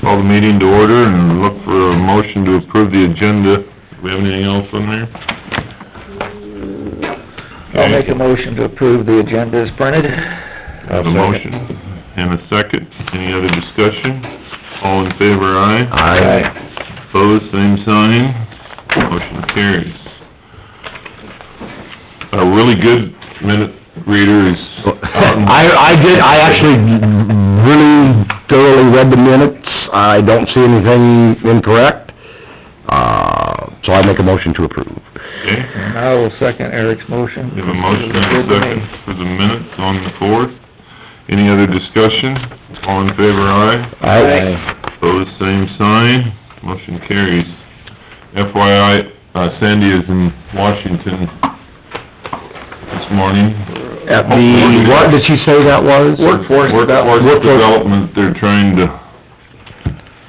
Call the meeting to order and look for a motion to approve the agenda. Do we have anything else on there? I'll make a motion to approve the agenda as printed. Have a motion and a second. Any other discussion? All in favor, aye? Aye. Opposed, same sign. Motion carries. A really good minute reader is out in... I actually really thoroughly read the minutes. I don't see anything incorrect. So I make a motion to approve. Okay. And I will second Eric's motion. We have a motion and a second for the minutes on the 4th. Any other discussion? All in favor, aye? Aye. Opposed, same sign. Motion carries. FYI, Sandy is in Washington this morning. At the, what did she say that was? Workforce development, they're trying to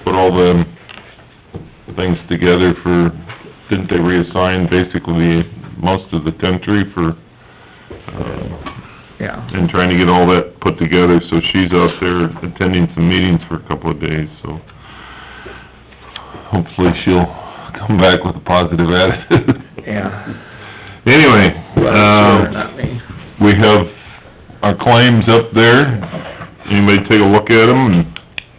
put all the things together for, didn't they reassign basically most of the country for, Yeah. and trying to get all that put together, so she's out there attending some meetings for a couple of days, so hopefully she'll come back with a positive attitude. Yeah. Anyway, Not me. we have our claims up there. Anybody take a look at them?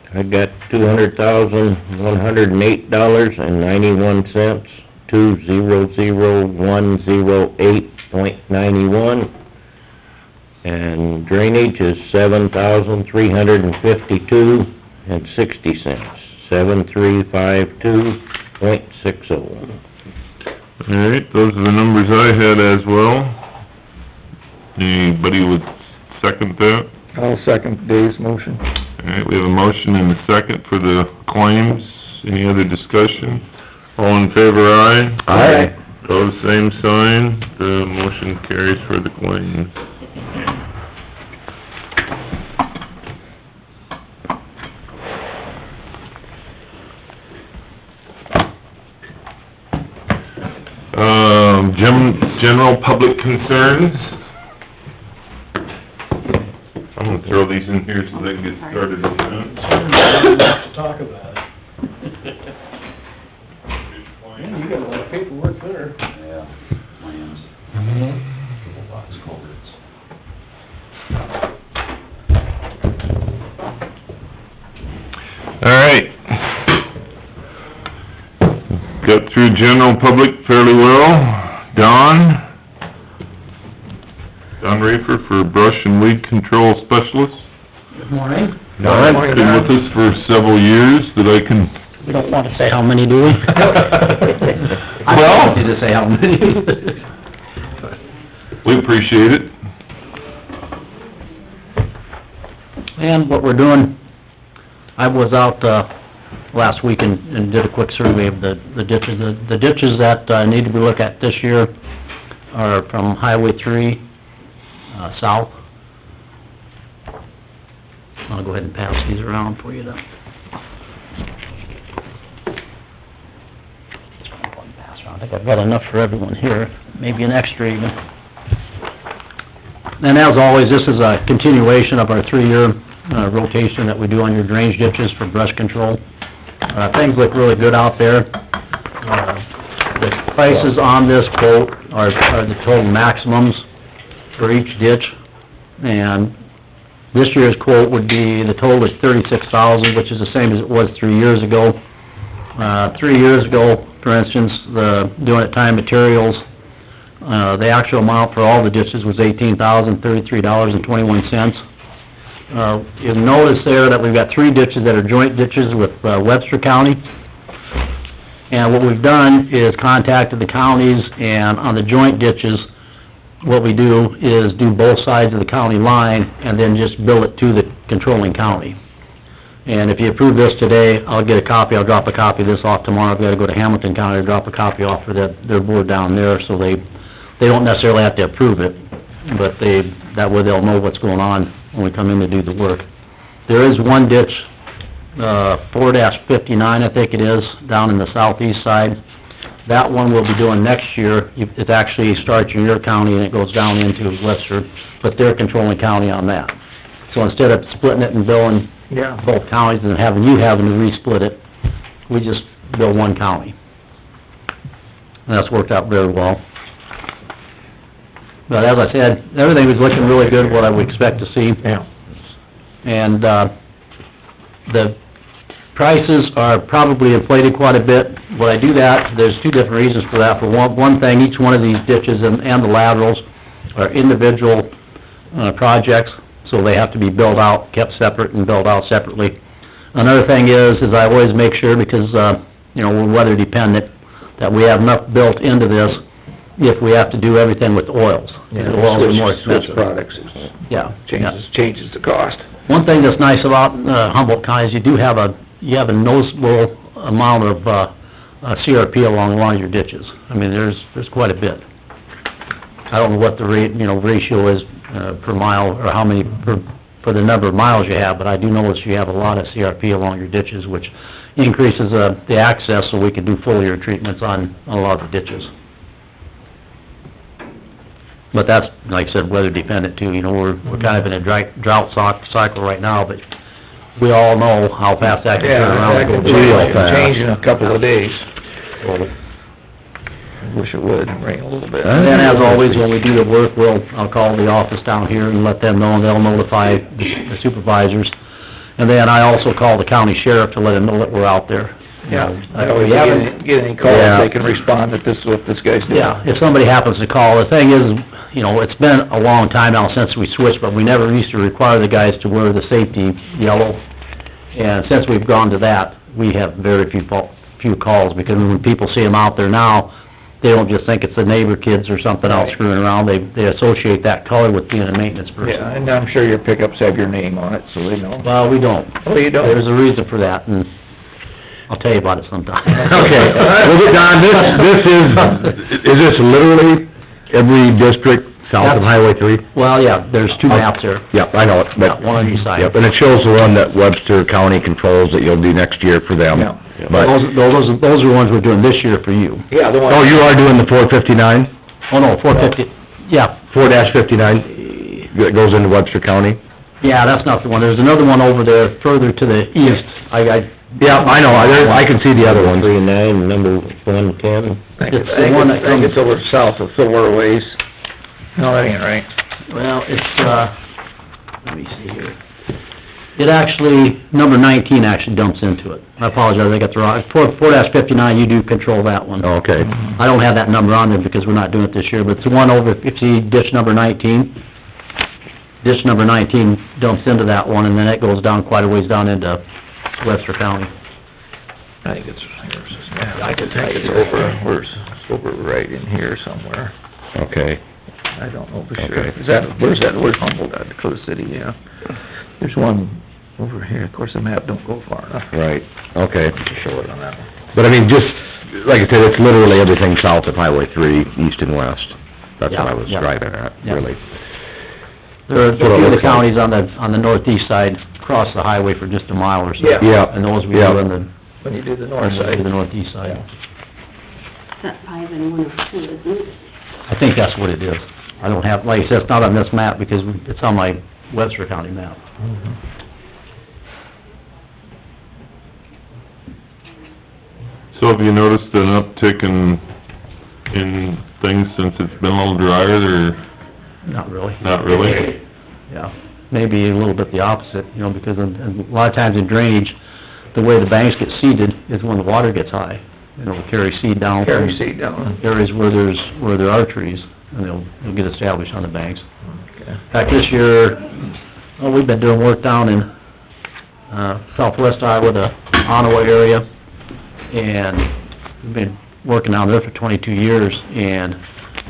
And I got $200,108.91, 200,108.91, and drainage is $7,352.60, 7352.60. all right, those are the numbers I had as well. Anybody would second that? I'll second Dave's motion. All right, we have a motion and a second for the claims. Any other discussion? All in favor, aye? Aye. Pose same sign. The motion carries for the claims. General public concerns. I'm gonna throw these in here so they can get started in a minute. Let's talk about it. Man, you got a lot of paperwork there. Yeah, plans. Box culverts. All right. Got through general public fairly well. Don Rafer for brush and weed control specialist. Good morning. Don's been with us for several years that I can... We don't want to say how many, do we? I want you to say how many. We appreciate it. And what we're doing, I was out, last week and did a quick survey of the ditches. The ditches that, need to be looked at this year are from Highway 3, south. I'll go ahead and pass these around for you to... I think I've got enough for everyone here, maybe an extra even. And as always, this is a continuation of our 3-year rotation that we do on your drainage ditches for brush control. Things look really good out there. The prices on this quote are the total maximums for each ditch. And this year's quote would be, the total is $36,000, which is the same as it was 3 years ago. 3 years ago, for instance, doing it time materials, the actual amount for all the ditches was $18,033.21. You'll notice there that we've got 3 ditches that are joint ditches with Webster County. And what we've done is contacted the counties, and on the joint ditches, what we do is do both sides of the county line and then just bill it to the controlling county. And if you approve this today, I'll get a copy, I'll drop a copy of this off tomorrow. I've got to go to Hamilton County to drop a copy off for their board down there, so they don't necessarily have to approve it, but that way they'll know what's going on when we come in to do the work. There is one ditch, 4-59, I think it is, down in the southeast side, That one we'll be doing next year. It actually starts in your county and it goes down into Webster, but they're controlling county on that. So instead of splitting it and billing Yeah. both counties and having to re-split it, we just bill one county. And that's worked out very well. But as I said, everything was looking really good, what I would expect to see. Yeah. And, the prices are probably inflated quite a bit. When I do that, there's two different reasons for that. For one thing, each one of these ditches and the laterals are individual, projects, so they have to be built out, kept separate and built out separately. Another thing is I always make sure, because, we're weather dependent, that we have enough built into this if we have to do everything with oils. Yeah, The oils are more switch expensive. products, Yeah. changes the cost. One thing that's nice about, Humboldt County is you have a noticeable amount of, CRP along one of your ditches. I mean, there's quite a bit. I don't know what the ratio is, per mile, or how many, for the number of miles you have, but I do notice you have a lot of CRP along your ditches, which increases, the access, so we can do foliar treatments on a lot of the ditches. But that's, like I said, weather dependent too, we're kind of in a drought cycle right now, but we all know how fast that can turn around. Yeah, that Go real fast. change in a couple of days. Wish it would rain a little bit. And then, as always, when we do the work, I'll call the office down here and let them know, and they'll notify the supervisors. And then I also call the county sheriff to let them know that we're out there. Yeah, We if haven't- you get any calls, Yeah. they can respond that this is what this guy's doing. Yeah, if somebody happens to call, the thing is, it's been a long time now since we switched, but we never used to require the guys to wear the safety yellow. And since we've gone to that, we have very few calls, because when people see them out there now, they don't just think it's the neighbor kids or something else screwing around, they associate that color with being a maintenance person. Yeah, and I'm sure your pickups have your name on it, so they know. Well, we don't. Oh, you don't? There's a reason for that, and I'll tell you about it sometime. Okay, well, Don, is this literally every district south of Highway 3? Well, yeah, there's two maps there. Yep, I know it, Yeah, but... one on each side. Yep, and it shows the one that Webster County controls that you'll do next year for them. Yeah. But, Those are the ones we're doing this year for you. Yeah, the one. oh, you are doing the 459? Oh, no, 450, yeah, 4-59 that goes into Webster County? yeah, that's not the one. There's another one over there further to the east. Yeah, I know, I can see the other ones. 39, number 110. It's the one that I think comes- it's over south of Thor ways. No, that ain't right. Well, it's, let me see here. It actually, number 19 actually dumps into it. I apologize, I got the wrong, 4-59, you do control that one. Okay. I don't have that number on there because we're not doing it this year, but it's the one over, if you see ditch number 19, ditch number 19 dumps into that one, and then it goes down quite a ways down into Webster County. I think it's, yeah, I could think it's over right in here somewhere. Okay. I don't know for sure. Okay. Where's Humboldt at? Dakota City, yeah. There's one over here. Of course, the map don't go far enough Right, okay. to show it on that one. But I mean, just, like I said, it's literally everything south of Highway 3, east and west. That's what I was Yeah, yeah. driving at, Yeah. really. There are a That's what it few of the looks like. counties on the northeast side cross the highway for just a mile or so. Yeah. Yeah. And those we Yeah. do on the, When you do the north side. the northeast side. That 5 and 102, isn't it? I think that's what it is. I don't have, like I said, it's not on this map because it's on my Webster County map. So have you noticed an uptick in things since it's been a little drier, or Not really. not really? Yeah, maybe a little bit the opposite, because a lot of times in drainage, the way the banks get seeded is when the water gets high. It'll carry seed down. from Carry seed down. Areas where there are trees, and they'll get established on the banks. Okay. In fact, this year, we've been doing work down in, southwest Iowa, the Ottawa area, and we've been working down there for 22 years, and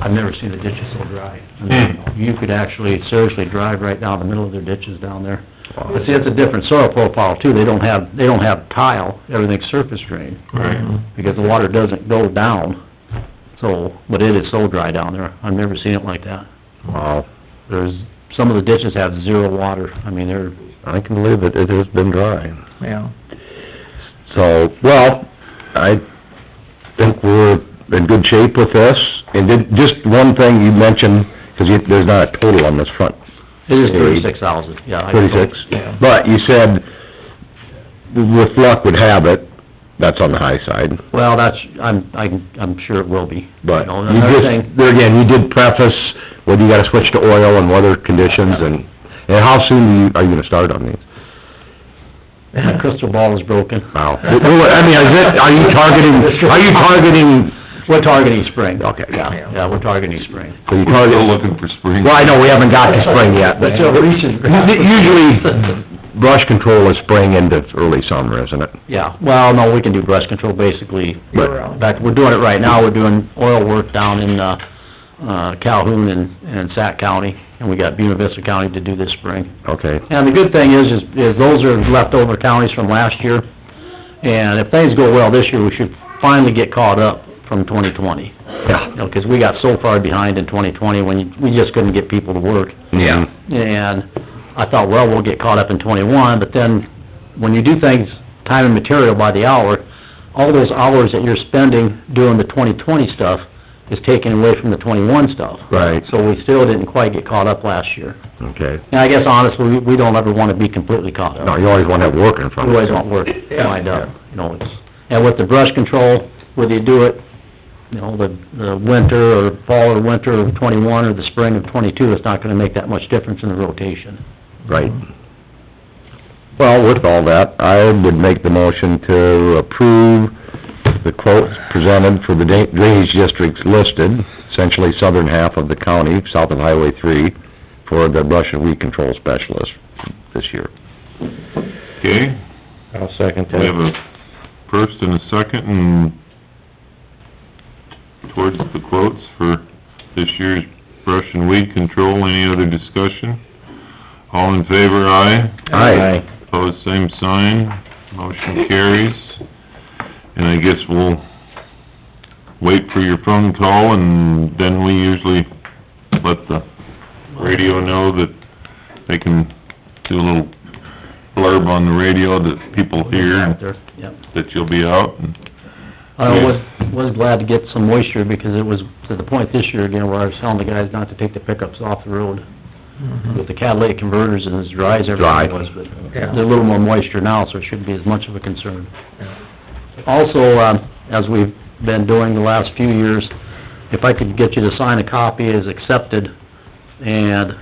I've never seen the ditches so dry. I mean, you could actually seriously drive right down the middle of their ditches down there. But see, it's a different soil profile too, they don't have tile, everything's surface drain, Right. because the water doesn't go down, so, but it is so dry down there, I've never seen it like that. Wow. Some of the ditches have zero water, I mean, they're, I can believe it has been dry. Yeah. So, well, I think we're in good shape with this? And just one thing you mentioned, 'cause there's not a total on this front. It is 36,000, yeah. 36? Yeah. But you said, with luck would have it, that's on the high side. Well, I'm sure it will be. But You know, you another just, thing, there again, you did preface whether you gotta switch to oil and weather conditions, and how soon are you gonna start on these? my crystal ball is broken. Wow. I mean, are you targeting, We're targeting spring. Okay. Yeah, we're targeting spring. so you Still target, looking for spring. well, I know we haven't got to spring yet, but usually brush control is spring into early summer, isn't it? Yeah, well, no, we can do brush control basically, Year-round. in fact, we're doing it right now, we're doing oil work down in, Calhoun and Sac County, and we got Buena Vista County to do this spring. Okay. And the good thing is those are leftover counties from last year, and if things go well this year, we should finally get caught up from 2020. Yeah. You know, 'cause we got so far behind in 2020 when we just couldn't get people to work. Yeah. And I thought, well, we'll get caught up in 21, but then, when you do things, time and material by the hour, all those hours that you're spending doing the 2020 stuff is taken away from the 21 stuff. Right. So we still didn't quite get caught up last year. Okay. And I guess honestly, we don't ever wanna be completely caught up. No, you always wanna have work in front We of you. always want work Yeah. lined up, you know, it's, and with the brush control, whether you do it, you know, the winter or fall or winter of 21 or the spring of 22, it's not gonna make that much difference in the rotation. Right. Well, with all that, I would make the motion to approve the quotes presented for the drainage districts listed, essentially southern half of the county, south of Highway 3, for the brush and weed control specialist this year. Okay, I'll second we have that. a first and a second, and towards the quotes for this year's brush and weed control. Any other discussion? All in favor, aye. Aye. Opposed, same sign. Motion carries. And I guess we'll wait for your phone call, and then we usually let the radio know that they can do a little blurb on the radio that people hear, Out and there, yep. that you'll be out. And I was glad to get some moisture, because it was to the point this year again where I was telling the guys not to take the pickups off the road with the catalytic converters, and as dry as Dry. everything was, but Yeah. there's a little more moisture now, so it shouldn't be as much of a concern. Also, as we've been doing the last few years, if I could get you to sign a copy as accepted, and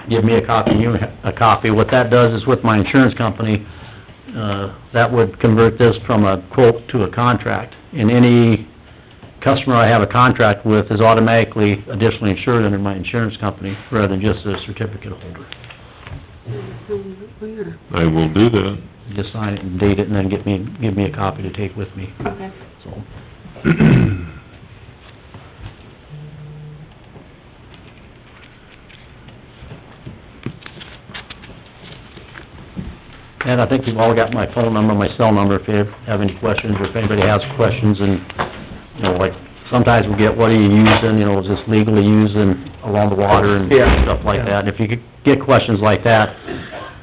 give me a copy, you a copy, what that does is with my insurance company, that would convert this from a quote to a contract. And any customer I have a contract with is automatically additionally insured under my insurance company, rather than just a certificate holder. Where? I will do that. Just sign it and date it, and then give me a copy to take with me, Okay. so. And I think you've all got my phone number, my cell number, if you have any questions, or if anybody has questions, and, you know, like, sometimes we get, what are you using, you know, is this legally using along the water and Yeah. stuff like that. And if you could get questions like that,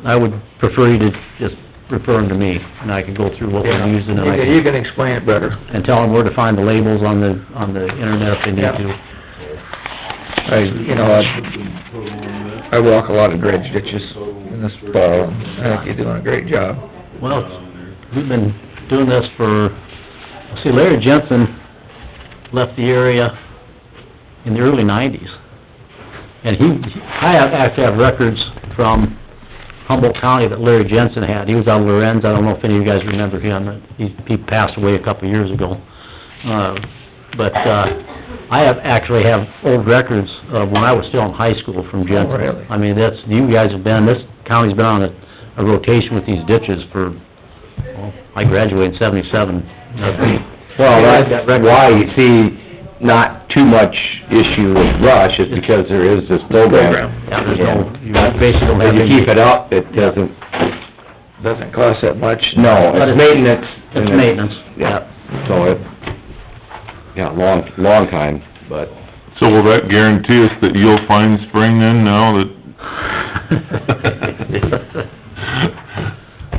I would prefer you to just refer them to me, and I could go through what we're using, and I can... You can explain it better. And tell them where to find the labels on the internet if they need to. I walk a lot of dredge ditches in this fall, and I think you're doing a great job. Well, we've been doing this for, see, Larry Jensen left the area in the early 90s. And I actually have records from Humboldt County that Larry Jensen had. He was out of Lorenz. I don't know if any of you guys remember him. He passed away a couple of years ago. But I actually have old records of when I was still in high school from Jensen. Oh, really? I mean, you guys have been, this county's been on a rotation with these ditches for, well, I graduated in 77. Well, that's why you see not too much issue with brush, is because there is this program. Yeah, there's no, you basically don't have If you any... keep it up, it doesn't, Doesn't cost that much. no, But it's maintenance. It's maintenance, yeah. So long time, but... So will that guarantee us that you'll find spring then, now that...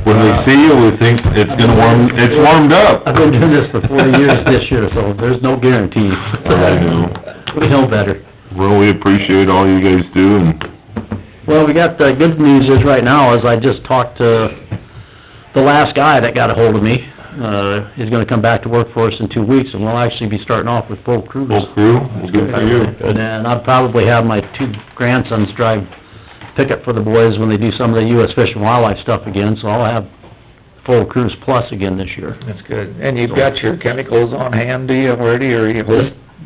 When we see you, we think it's gonna it's warmed up. I've been doing this for 40 years this year, so there's no guarantee. I know. We know better. Well, we appreciate all you guys do, and Well, we got, the good news is right now, is I just talked to the last guy that got a hold of me. He's gonna come back to work for us in 2 weeks, and we'll actually be starting off with full crews. full crew, well, good for you. And then I'll probably have my 2 grandsons drive pickup for the boys when they do some of the U.S. Fish and Wildlife stuff again, so I'll have full crews plus again this year. That's good. And you've got your chemicals on hand, do you, already, or you...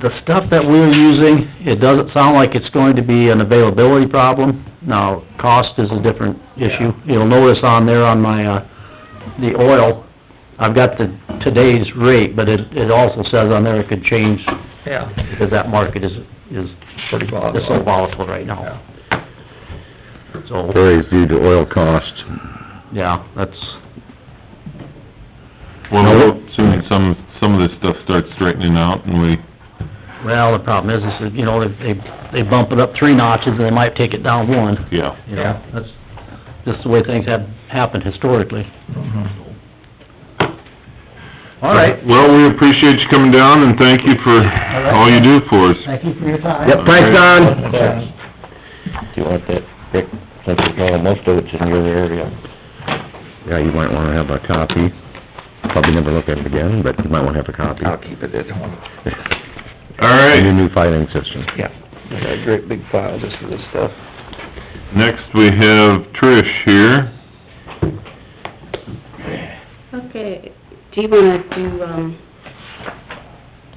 The stuff that we're using, it doesn't sound like it's going to be an availability problem. Now, cost is a different issue. You'll notice on there on my, the oil, I've got today's rate, but it also says on there it could change. Yeah. Because that market is Pretty volatile. It's so volatile right now. Yeah. So, Varies due to oil cost. yeah, that's, Well, we hope soon some of this stuff starts straightening out, and we, well, the problem is, you know, they bump it up 3 notches and they might take it down 1. yeah. You know, that's just the way things have happened historically. Mhm. All right. Well, we appreciate you coming down, and thank you for all you do for us. Thank you for your time. Yep, thanks, Don. Okay. Do you want that, Rick, since you know most of it's in your area? Yeah, you might wanna have a copy. Probably never look at it again, but you might wanna have a copy. I'll keep it at home. All right, Your new filing system. Yeah. I got a great big file just for this stuff. next we have Trish here. Okay, do you wanna do,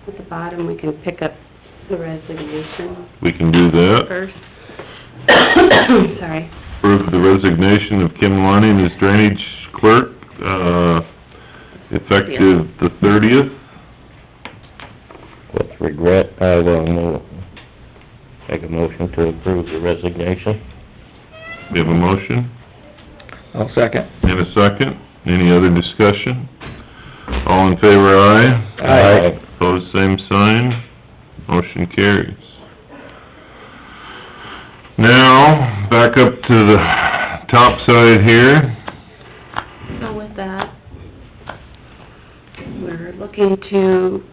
at the bottom, we can pick up the resignation We can do that. first? Sorry. Approve the resignation of Kim Lonning as drainage clerk, effective the 30th. With regret, I will make a motion to approve the resignation. We have a motion I'll second. and a second. Any other discussion? All in favor, aye. Aye. Pose same sign. Motion carries. Now, back up to the top side here. So with that, we're looking to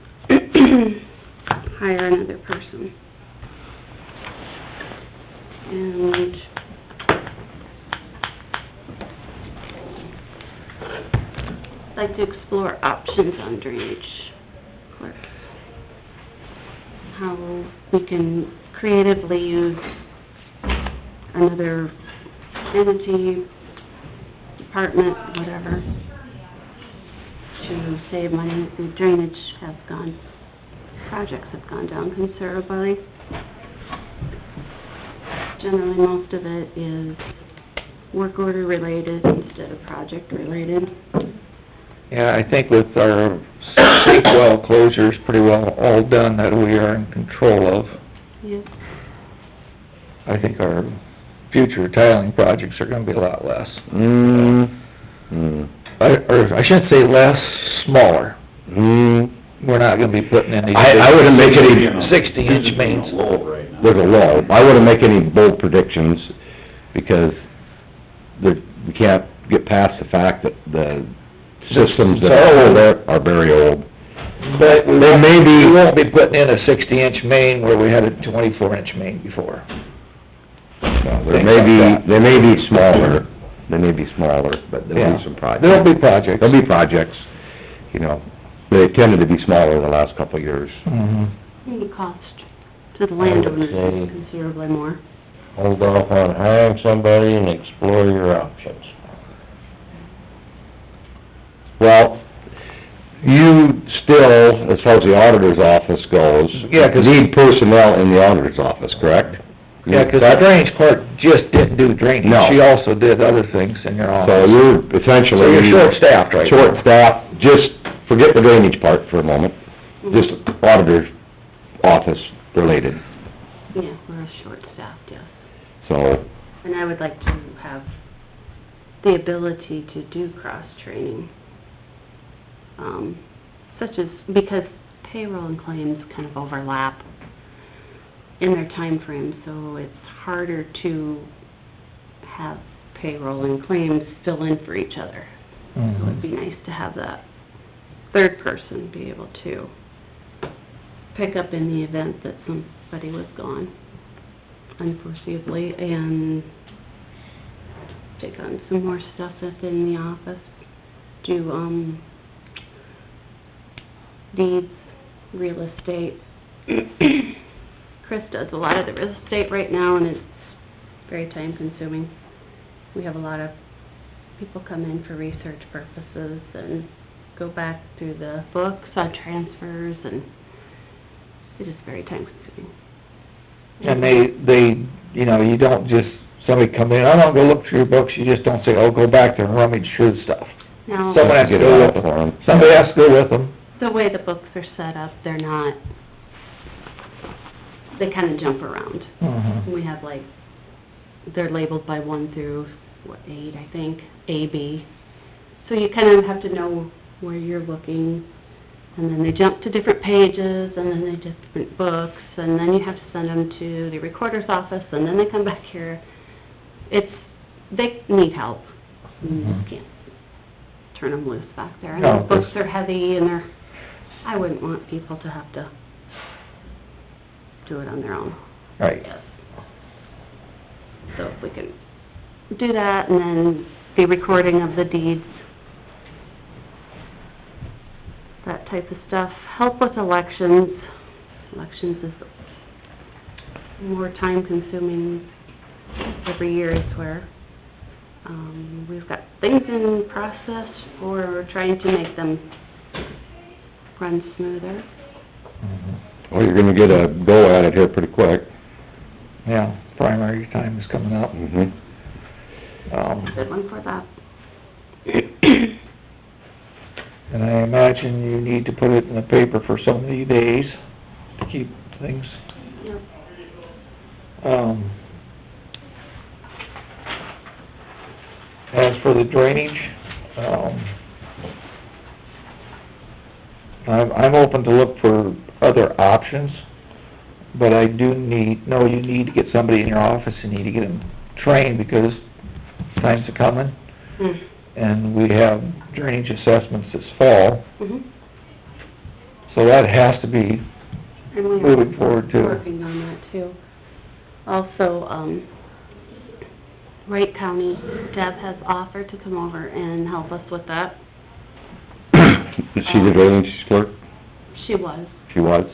hire another person. And I'd like to explore options on drainage clerks. How we can creatively use another entity, department, whatever, to save money. The drainage projects have gone down considerably. Generally, most of it is work order related instead of project related. Yeah, I think with our state well closures pretty well all done that we are in control of, Yes. I think our future tiling projects are gonna be a lot less. I shouldn't say less, smaller. We're not gonna be putting in these... I wouldn't make any... 60-inch mains. There's a low. I wouldn't make any bold predictions, because we can't get past the fact that the systems that are there are very old. But They may be- we won't be putting in a 60-inch main where we had a 24-inch main before. They may be smaller, but there'll be some projects. There'll be projects. There'll be projects, you know, they tended to be smaller the last couple of years. Mhm. And the cost to the landowners say- is considerably more. Hold off on hiring somebody and explore your options. Well, you still, as far as the auditor's office goes, Yeah, 'cause- need personnel in the auditor's office, correct? Yeah, 'cause the drainage clerk just didn't do drainage. No. She also did other things in your office. So you're essentially... So you're short-staffed right now. Short-staffed, just forget the drainage part for a moment, just auditor's office related, Yeah, we're short-staffed, yes. so... And I would like to have the ability to do cross-training. Such as, because payroll and claims kind of overlap in their time frame, so it's harder to have payroll and claims fill in for each other. So it'd be nice to have that third person be able to pick up in the event that somebody was gone unforeseeably, and take on some more stuff within the office, do, deeds, real estate. Chris does a lot of the real estate right now, and it's very time consuming. We have a lot of people come in for research purposes and go back through the books on transfers, and it is very time consuming. And they, you know, you don't just, somebody come in, I don't go look through your books, you just don't say, oh, go back there and rummage through the stuff. Now, Someone has to go with them. Somebody has to go with them. the way the books are set up, they're not, they kinda jump around. We have like, they're labeled by 1 through, 8, I think, A, B. So you kind of have to know where you're looking, and then they jump to different pages, and then they different books, and then you have to send them to the recorder's office, and then they come back here. They need help. You just can't turn them loose back there. And No, the books are heavy, and I wouldn't want people to have to do it on their own. Right. Yes. So if we can do that, and then the recording of the deeds, that type of stuff. Help with elections. Elections is more time consuming every year, I swear. We've got things in process for trying to make them run smoother. Well, you're gonna get a go at it here pretty quick. Yeah, primary time is coming up. Good one for that. And I imagine you need to put it in the paper for so many days to keep things, Yep. As for the drainage, I'm open to look for other options, but I do know you need to get somebody in your office, you need to get them trained, because times are coming, and we have drainage assessments this fall, so that has to be And we are moving forward too. working on that too. Also, Wright County, Deb has offered to come over and help us with that. Is she the drainage clerk? She was. She was?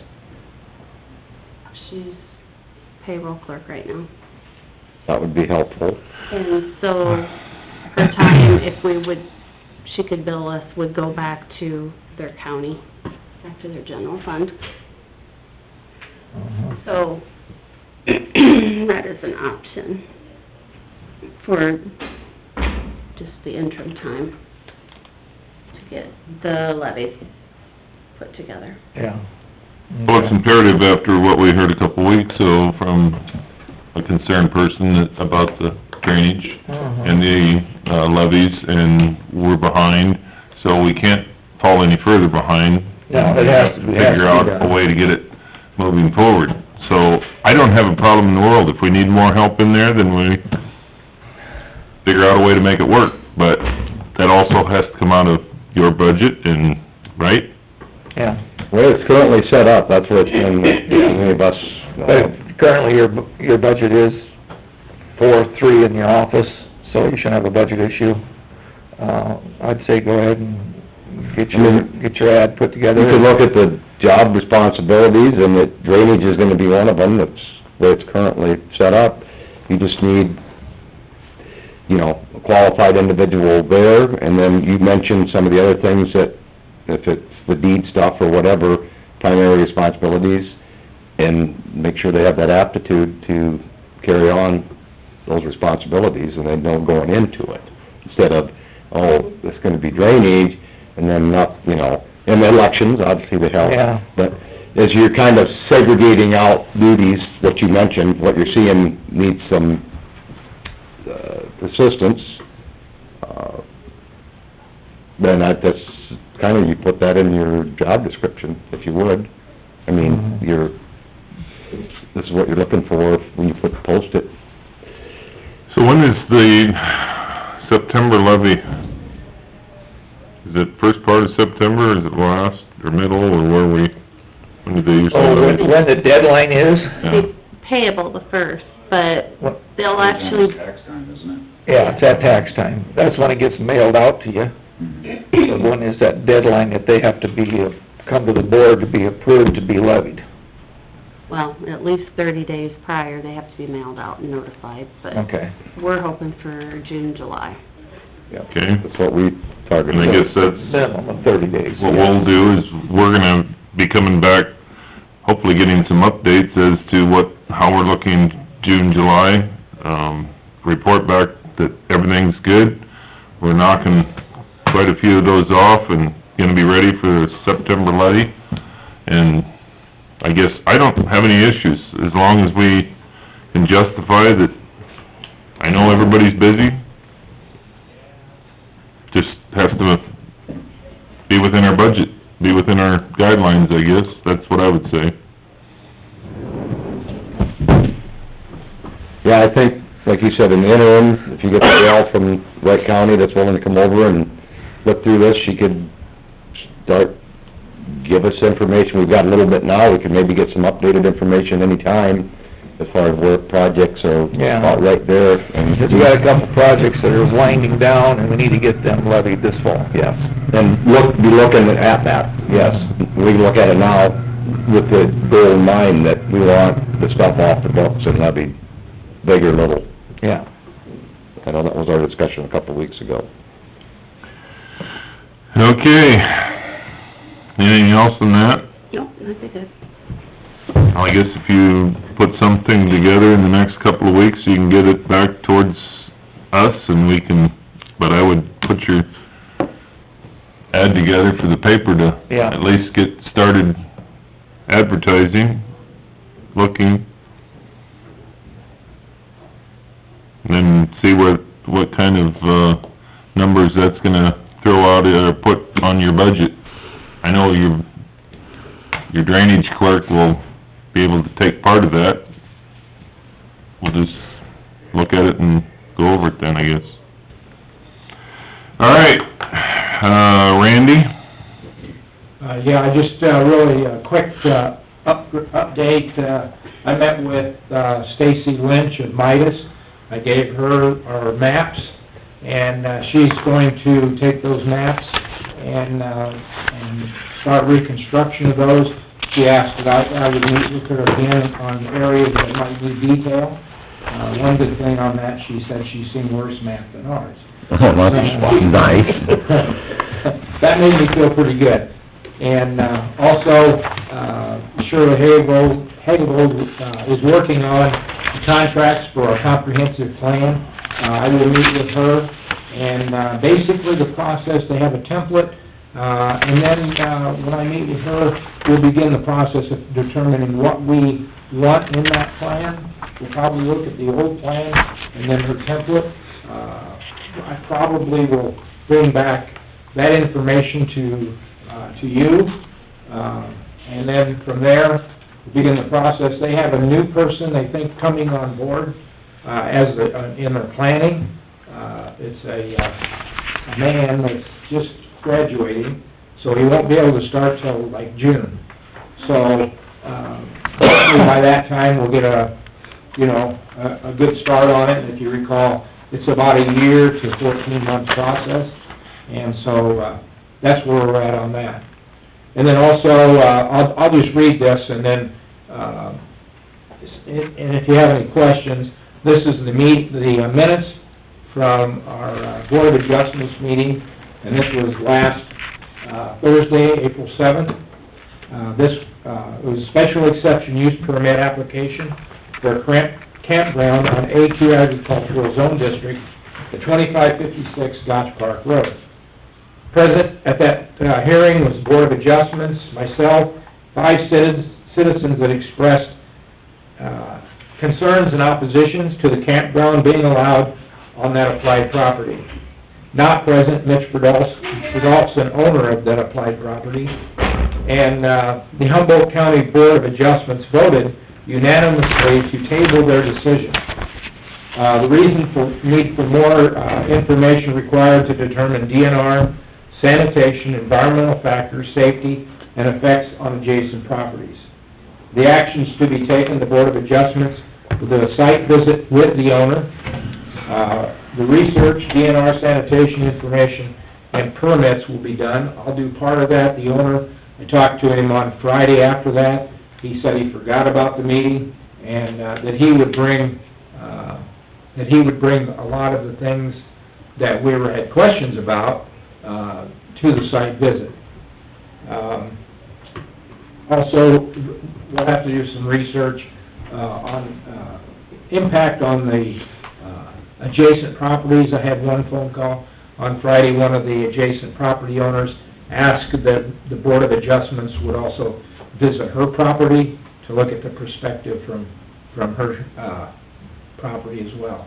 She's payroll clerk right now. That would be helpful. And so, her time, if we would, she could bill us, would go back to their county, back to their general fund. So, that is an option for just the interim time to get the levies put together. Yeah. Well, it's imperative after what we heard a couple weeks ago from a concerned person about the drainage and the levies, and we're behind, so we can't fall any further behind. No, it has to be Figure out done. a way to get it moving forward. So, I don't have a problem in the world. If we need more help in there, then we figure out a way to make it work. But that also has to come out of your budget, and, right? Yeah. Well, it's currently set up, that's where it's been, any of us, But currently, your budget is 4-3 in the office, so you shouldn't have a budget issue. I'd say go ahead and get your ad put together. you could look at the job responsibilities, and that drainage is gonna be one of them, that's where it's currently set up. You just need, you know, a qualified individual there, and then you mentioned some of the other things that, if it's the deed stuff or whatever, primary responsibilities, and make sure they have that aptitude to carry on those responsibilities, and they know going into it, instead of, oh, it's gonna be drainage, and then not, you know, and the elections, obviously they help. Yeah. But as you're kind of segregating out duties, what you mentioned, what you're seeing needs some, assistance, then that's kind of, you put that in your job description, if you would. I mean, this is what you're looking for when you post it. So when is the September levy it first part of September, is it last, or middle, or where when do they usually? Oh, when the deadline is? Yeah. They payable the first, but What- they'll actually, Tax time, isn't it? Yeah, it's at tax time. That's when it gets mailed out to you. So when is that deadline that they have to be, come to the board to be approved to be levied? well, at least 30 days prior, they have to be mailed out and notified, but Okay. we're hoping for June, July. Okay, That's what we targeted. and I guess that's, Minimum of 30 days. what we'll do is, we're gonna be coming back, hopefully getting some updates as to how we're looking June, July. Report back that everything's good. We're knocking quite a few of those off and gonna be ready for the September levy. And I guess I don't have any issues, as long as we can justify that. I know everybody's busy. Just has to be within our budget, be within our guidelines, I guess. That's what I would say. Yeah, I think, like you said, in the interim, if you get the gal from Wright County that's willing to come over and look through this, she could start, give us information. We've got a little bit now, we could maybe get some updated information anytime as far as where projects are Yeah. about right there. Because we got a couple projects that are winding down, and we need to get them levied this fall, yes. And be looking at that, yes. We can look at it now with the goal in mind that we want the stuff off the books and levied, big or little. Yeah. I know that was our discussion a couple of weeks ago. Okay. Anything else on that? Nope, that'd be good. I guess if you put something together in the next couple of weeks, you can get it back towards us, and we can, but I would put your ad together for the paper to Yeah. at least get started advertising, looking, and then see what kind of, numbers that's gonna throw out or put on your budget. I know your drainage clerk will be able to take part of that. We'll just look at it and go over it then, I guess. All right, Randy? Yeah, I just, really a quick, update. I met with, Stacy Lynch of Midas. I gave her our maps, and, she's going to take those maps and start reconstruction of those. She asked that I would meet with her again on areas that might need detail. One good thing on that, she said she's seen worse map than ours. Oh, that's nice. That made me feel pretty good. And, also, Shirley Hagold is working on contracts for a comprehensive plan. I will meet with her, and, basically the process, they have a template, and then, when I meet with her, we'll begin the process of determining what we want in that plan. We'll probably look at the old plan, and then her template. I probably will bring back that information to you, and then from there, begin the process. They have a new person, they think, coming on board, in their planning. It's a man that's just graduating, so he won't be able to start till like June. So, hopefully by that time, we'll get a good start on it. And if you recall, it's about a year to 14-month process, and so, that's where we're at on that. And then also, I'll just read this, and then, and if you have any questions, this is the minutes from our Board of Adjustments meeting, and this was last Thursday, April 7th. This was a special exception use permit application for a campground on A2 Agricultural Zone District at 2556 Gotch Park Road. Present at that hearing was Board of Adjustments, myself, 5 citizens that expressed concerns and oppositions to the campground being allowed on that applied property. Not present, Mitch Verdolfson, owner of that applied property, and the Humboldt County Board of Adjustments voted unanimously to table their decision. The reason for need for more information required to determine DNR sanitation, environmental factors, safety, and effects on adjacent properties. The actions to be taken, the Board of Adjustments will do a site visit with the owner. The research, DNR sanitation information, and permits will be done. I'll do part of that. The owner, I talked to him on Friday after that. He said he forgot about the meeting, and that he would bring a lot of the things that we had questions about to the site visit. Also, we'll have to do some research on impact on the adjacent properties. I had one phone call on Friday. One of the adjacent property owners asked that the Board of Adjustments would also visit her property to look at the perspective from her property as well.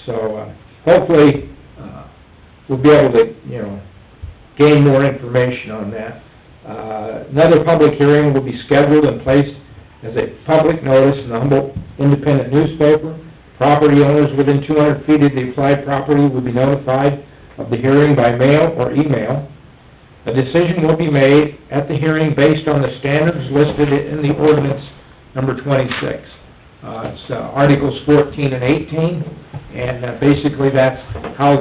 So hopefully we'll be able to, gain more information on that. Another public hearing will be scheduled and placed as a public notice in the Humboldt Independent newspaper. Property owners within 200 feet of the applied property will be notified of the hearing by mail or email. A decision will be made at the hearing based on the standards listed in the ordinance number 26. It's Articles 14 and 18, and basically that's how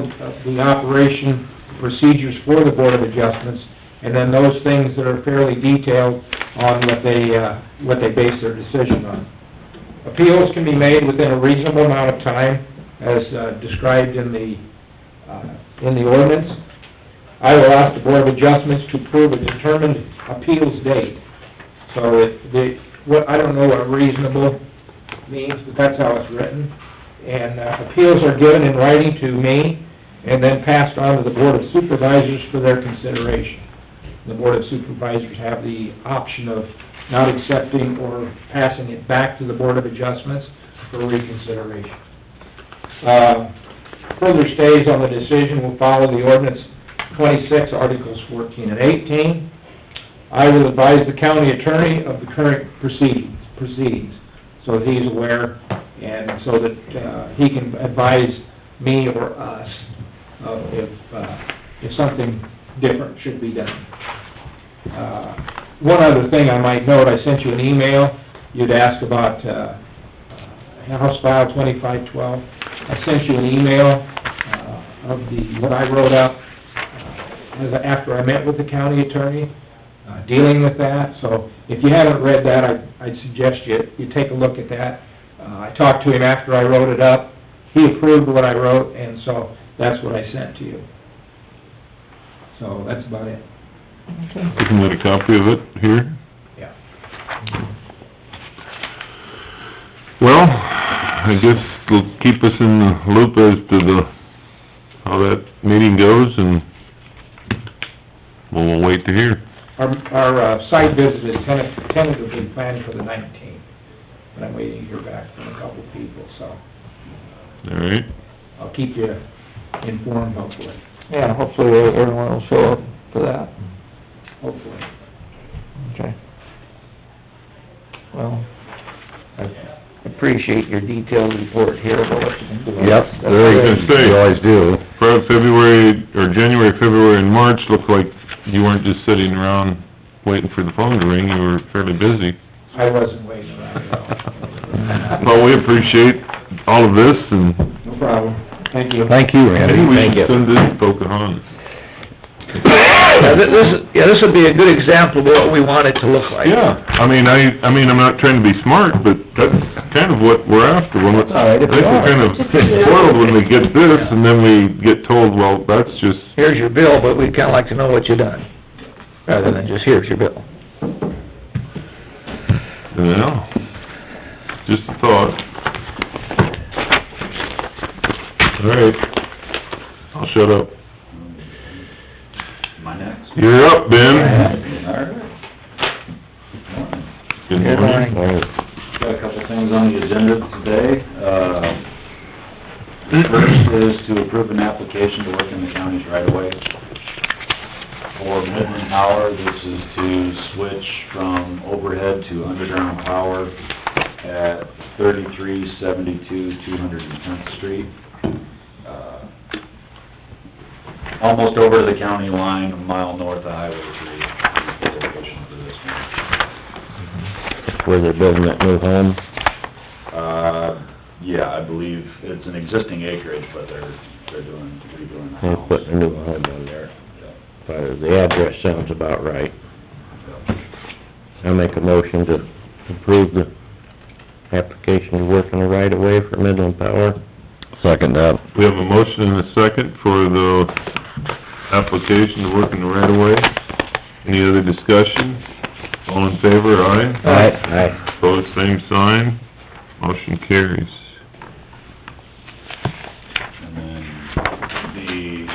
the operation procedures for the Board of Adjustments, and then those things that are fairly detailed on what they base their decision on. Appeals can be made within a reasonable amount of time, as described in the ordinance. I will ask the Board of Adjustments to approve a determined appeals date. So I don't know what reasonable means, but that's how it's written. And appeals are given in writing to me and then passed on to the Board of Supervisors for their consideration. The Board of Supervisors have the option of not accepting or passing it back to the Board of Adjustments for reconsideration. Further stays on the decision will follow the ordinance 26, Articles 14 and 18. I will advise the county attorney of the current proceedings, so that he's aware, and so that he can advise me or us of if something different should be done. One other thing I might note, I sent you an email. You'd asked about House File 2512. I sent you an email of what I wrote up after I met with the county attorney, dealing with that. So if you haven't read that, I'd suggest you take a look at that. I talked to him after I wrote it up. He approved what I wrote, and so that's what I sent to you. So that's about it. Okay. You can get a copy of it here? Yeah. Well, I guess it'll keep us in the loop as to how that meeting goes, and we'll wait to hear. Our site visit is tentatively planned for the 19th, but I'm waiting to hear back from a couple people, so All right? I'll keep you informed, hopefully. Yeah, hopefully everyone will show up for that. Hopefully. Okay. Well, I appreciate your detailed report here about what you can do. Yep, very good, you always do. For January, February, and March, looked like you weren't just sitting around waiting for the phone to ring, you were fairly busy. I wasn't waiting around at all. Well, we appreciate all of this, and No problem. Thank you. Thank you, Randy, maybe we thank should you. send this to Pocahontas. Yeah, this would be a good example of what we want it to look like. Yeah, I mean, I'm not trying to be smart, but that's kind of what we're after. When That's all right, if you we're are. kind of spoiled when we get this, and then we get told, well, that's just... Here's your bill, but we'd kinda like to know what you done, rather than just, here's your bill. Yeah, just a thought. All right, I'll shut up. My next. You're up, Ben. All right. Good Good morning. morning. Got a couple things on the agenda today. First is to approve an application to work in the county's right of way. For Midland Power, this is to switch from overhead to underground power at 3372 210th Street. almost over to the county line, a mile north of Highway 3, is the location for this one. Where they're building that new home. Yeah, I believe it's an existing acreage, but they're redoing the They're house. putting a new home on there. The address sounds about right. I'll make a motion to approve the application to work in the right of way for Midland Power. Second that. We have a motion and a second for the application to work in the right of way. Any other discussion? All in favor, aye? Aye. Opposed, same sign. Motion carries. And then the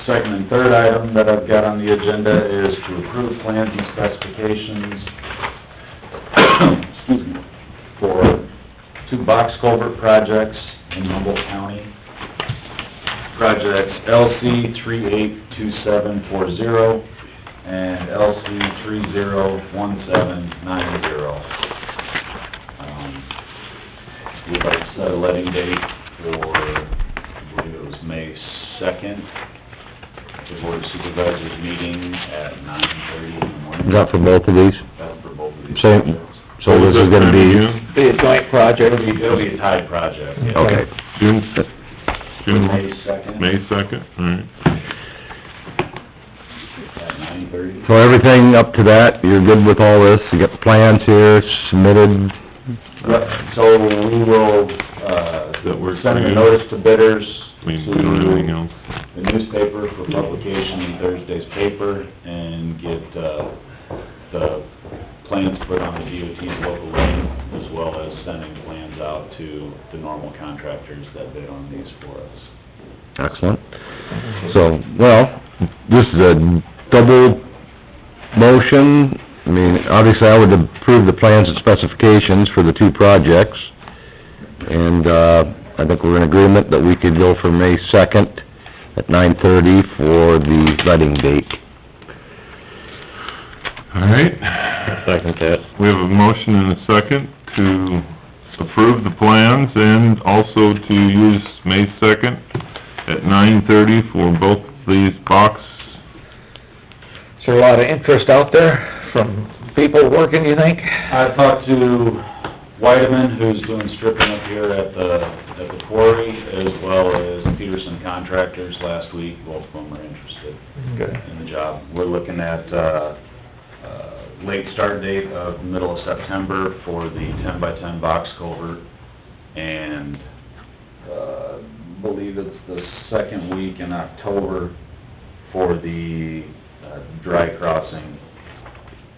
second and third item that I've got on the agenda is to approve plans and specifications, excuse me, for 2 box culvert projects in Humboldt County. Projects LC 382740 and LC 301790. We'd like to set a letting date for, I believe it was May 2nd, the Board of Supervisors meeting at 9:30 in the morning. Is that for both of these? That's for both of these Same. projects. So this is gonna be, Be a joint project. It'll be a tied project, yeah. okay. June, May 2nd. May 2nd, all right. At 9:30. So everything up to that, you're good with all this? You got the plans here submitted? Yep, so we will, That works send for a you? notice to bidders, We don't have anything else. the newspaper for publication in Thursday's paper, and get, the plans put on the DOT's local lane, as well as sending plans out to the normal contractors that bid on these for us. Excellent. So, well, this is a double motion. I mean, obviously, I would approve the plans and specifications for the 2 projects. And, I think we're in agreement that we could go for May 2nd at 9:30 for the letting date. All right. Second that. We have a motion and a second to approve the plans and also to use May 2nd at 9:30 for both these box. Is there a lot of interest out there from people working, you think? I talked to Whiteman, who's doing stripping up here at the quarry, as well as Peterson Contractors last week. Both of them are interested Good. in the job. We're looking at, late start date of middle of September for the 10x10 box culvert, and, believe it's the second week in October for the, dry crossing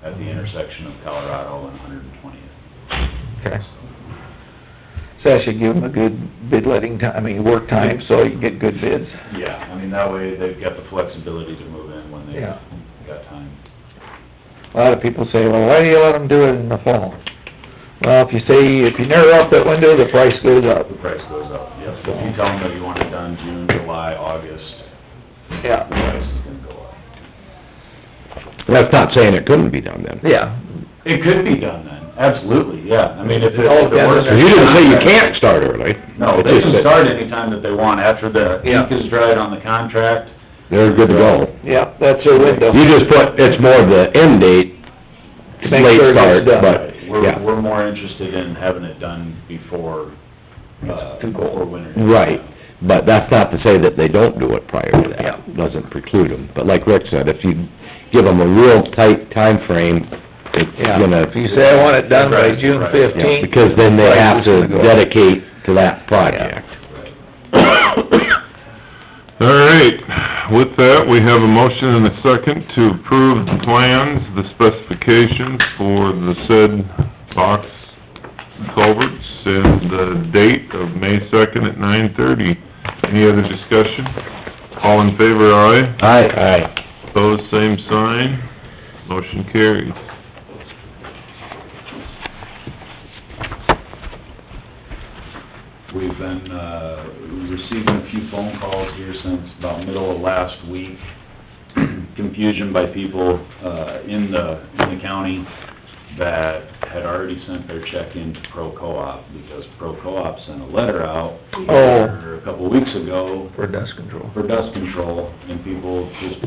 at the intersection of Colorado and 120th. Okay. So I should give them a good bid letting time, I mean, work time, so you can get good bids. Yeah, I mean, that way they've got the flexibility to move in when they've Yeah. got time. A lot of people say, well, why do you let them do it in the fall? Well, if you narrow up that window, the price goes up. The price goes up, yes. If you tell them that you want it done June, July, August, Yeah. the price is gonna go up. That's not saying it couldn't be done then. Yeah. It could be done then, absolutely, yeah. I mean, if it Oh, if it works... So you didn't say you can't start early. No, It's they just can that start anytime that they want, after the Yeah. ink is dried on the contract. They're good to go. Yeah, that's their window. You just put, it's more the end date, Make late sure it gets start, done. but, yeah. We're more interested in having it done before, before winter. Right, but that's not to say that they don't do it prior to Yeah. that, doesn't preclude them. But like Rick said, if you give them a real tight timeframe, it's Yeah, gonna, if you say I want it done by Right, June right. yeah, 15th. because then they price have is to gonna go. dedicate to that project. All right, with that, we have a motion and a second to approve the plans, the specifications for the said box culverts, and the date of May 2nd at 9:30. Any other discussion? All in favor, aye? Aye. Opposed, same sign. Motion carries. We've been, receiving a few phone calls here since about middle of last week. Confusion by people, in the county that had already sent their check in to Pro Co-op, because Pro Co-op sent a letter out a couple weeks ago For dust control. for dust control, and people just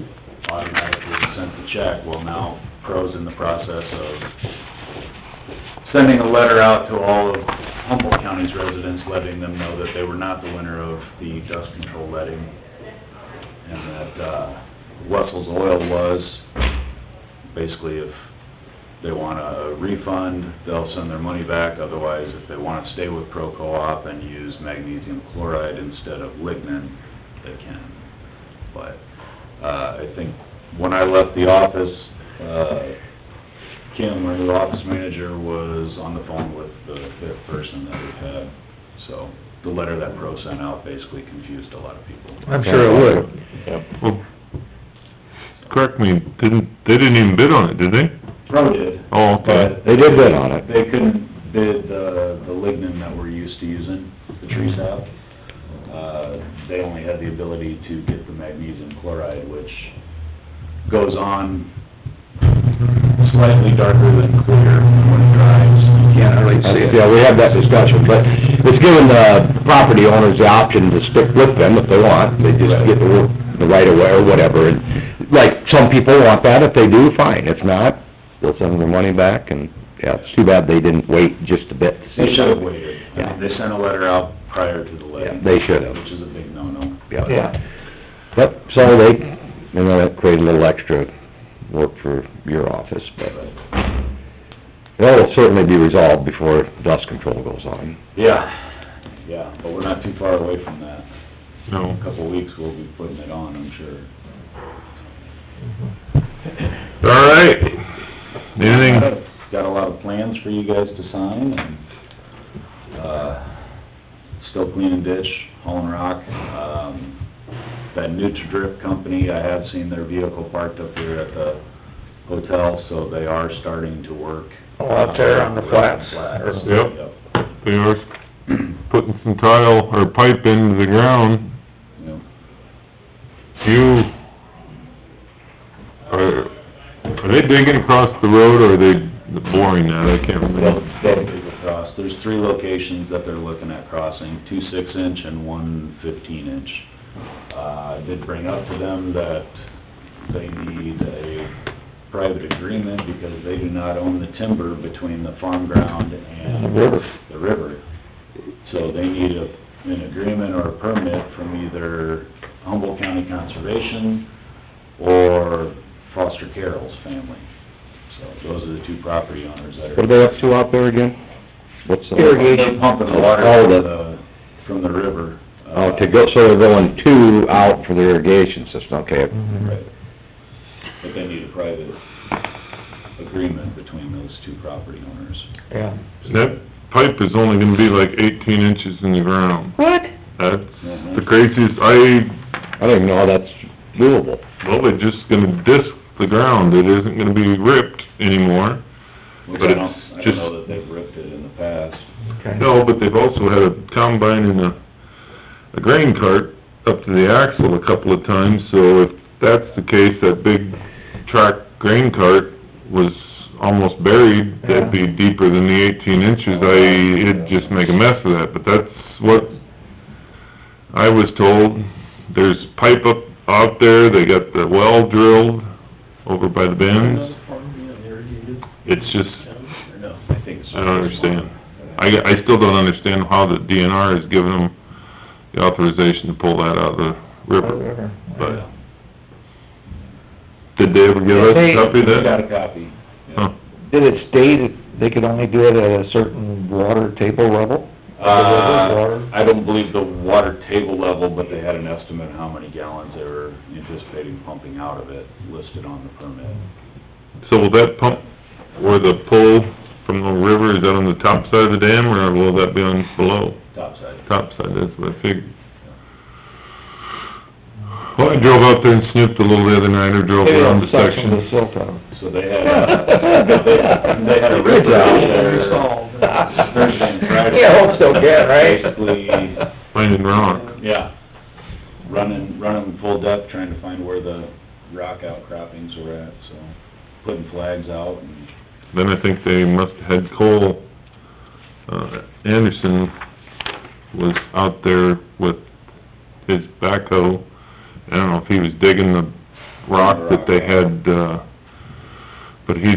automatically sent the check. Well, now Pro's in the process of sending a letter out to all of Humboldt County's residents, letting them know that they were not the winner of the dust control letting, and that, Wessel's Oil was. Basically, if they want a refund, they'll send their money back. Otherwise, if they want to stay with Pro Co-op and use magnesium chloride instead of lignin, they can. But, I think when I left the office, Kim, our new office manager, was on the phone with the fifth person that we've had. So, the letter that Pro sent out basically confused a lot of people. I'm sure it would. Well, correct me, they didn't even bid on it, did they? Pro did. Oh, okay. They did bid on it. They couldn't bid the lignin that we're used to using, the tree sap. They only had the ability to get the magnesium chloride, which goes on slightly darker than clear when it dries. You can't really see it. Yeah, we had that discussion, but it's giving the property owners the option to stick with them if they want. They just get the right of way or whatever, and like, some people want that. If they do, fine. If not, they'll send them their money back, and, yeah, it's too bad they didn't wait just a bit to see. They should have waited. I Yeah. mean, they sent a letter out prior to the letting. Yeah, they should have. Which is a big no-no. Yeah. But, so they, you know, that created a little extra work for your office, but it'll certainly be resolved before dust control goes on. Yeah, but we're not too far away from that. No. In a couple of weeks, we'll be putting it on, I'm sure. All right. Anything? Got a lot of plans for you guys to sign, and, still cleaning ditch, hauling rock. That Nutri-Drip company, I have seen their vehicle parked up here at the hotel, so they are starting to work. Oh, out there on the flats. Yep. They are putting some tile or pipe into the ground. Yep. Are they digging across the road, or are they boring that? I can't remember. They'll dig across. There's 3 locations that they're looking at crossing, 2 6-inch and 1 15-inch. I did bring up to them that they need a private agreement because they do not own the timber between the farm ground and the river. So they need an agreement or a permit from either Humboldt County Conservation or Foster Carroll's family. So those are the 2 property owners that are... What are they up to out there again? What's the... They're pumping the water from the river. Oh, to go, so they're going 2 out for the irrigation system, okay. Right. But they need a private agreement between those 2 property owners. Yeah. That pipe is only gonna be like 18 inches in the ground. What? That's the craziest, I don't even know how that's doable. well, they're just gonna disc the ground, it isn't gonna be ripped anymore. Which But I don't just- know that they've ripped it in the past. Okay. No, but they've also had a combine and a grain cart up to the axle a couple of times, so if that's the case, that big track grain cart was almost buried, that'd be deeper than the 18 inches, it'd just make a mess of that, but that's what I was told. There's pipe up out there, they got the well drilled over by the bends. It's just, I think it's... I don't understand. I still don't understand how the DNR has given them the authorization to pull that out of the river, but... Did they ever give us a copy of We got that? a copy. Huh. Did it state that they could only do it at a certain water table level? I don't believe the water table level, but they had an estimate of how many gallons they were anticipating pumping out of it, listed on the permit. So will that pump, where the pull from the river, is that on the top side of the dam, or will that be on below? Topside. Top side, that's what I figured. Well, I drove out there and sniffed a little the other night, or drove around the section. Section of the silt out. So they had, they had a rig out there Thursday and Friday. Yeah, hope so, yeah, right? Basically, Finding rock. yeah, running full depth, trying to find where the rock outcroppings were at, so putting flags out and then I think they must have had Cole, Anderson was out there with his backhoe. I don't know if he was digging the rock that they had, but he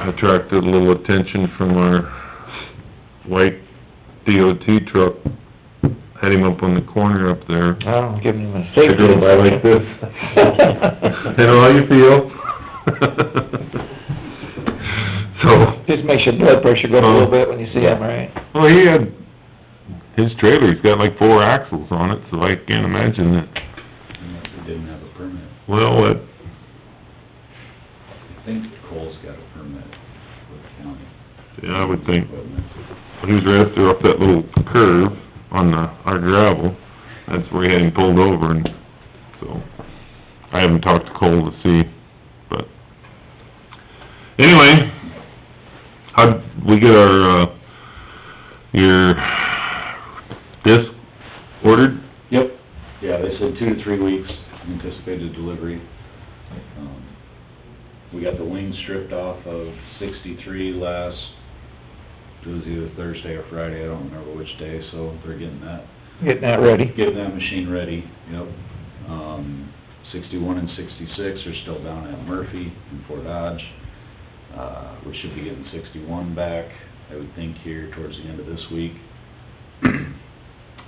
attracted a little attention from our white DOT truck. Had him up on the corner up there. Oh, giving him a safety. I drove by like this. You know how you feel? So... Just makes your blood pressure go up a little bit when you see him, right? Well, he had, his trailer's got like 4 axles on it, so I can't imagine that, Unless he didn't have a permit. well, I think Cole's got a permit with the county. yeah, I would think, Equipment. he was right up there up that little curve on our gravel, that's where he had him pulled over, and so, I haven't talked to Cole to see, but, anyway, how'd we get our, your disc ordered? Yep. Yeah, they said 2 to 3 weeks anticipated delivery. We got the wing stripped off of 63 last, it was either Thursday or Friday, I don't remember which day, so they're getting that. Getting that ready. Getting that machine ready, yep. 61 and 66 are still down at Murphy in Fort Dodge. We should be getting 61 back, I would think, here towards the end of this week.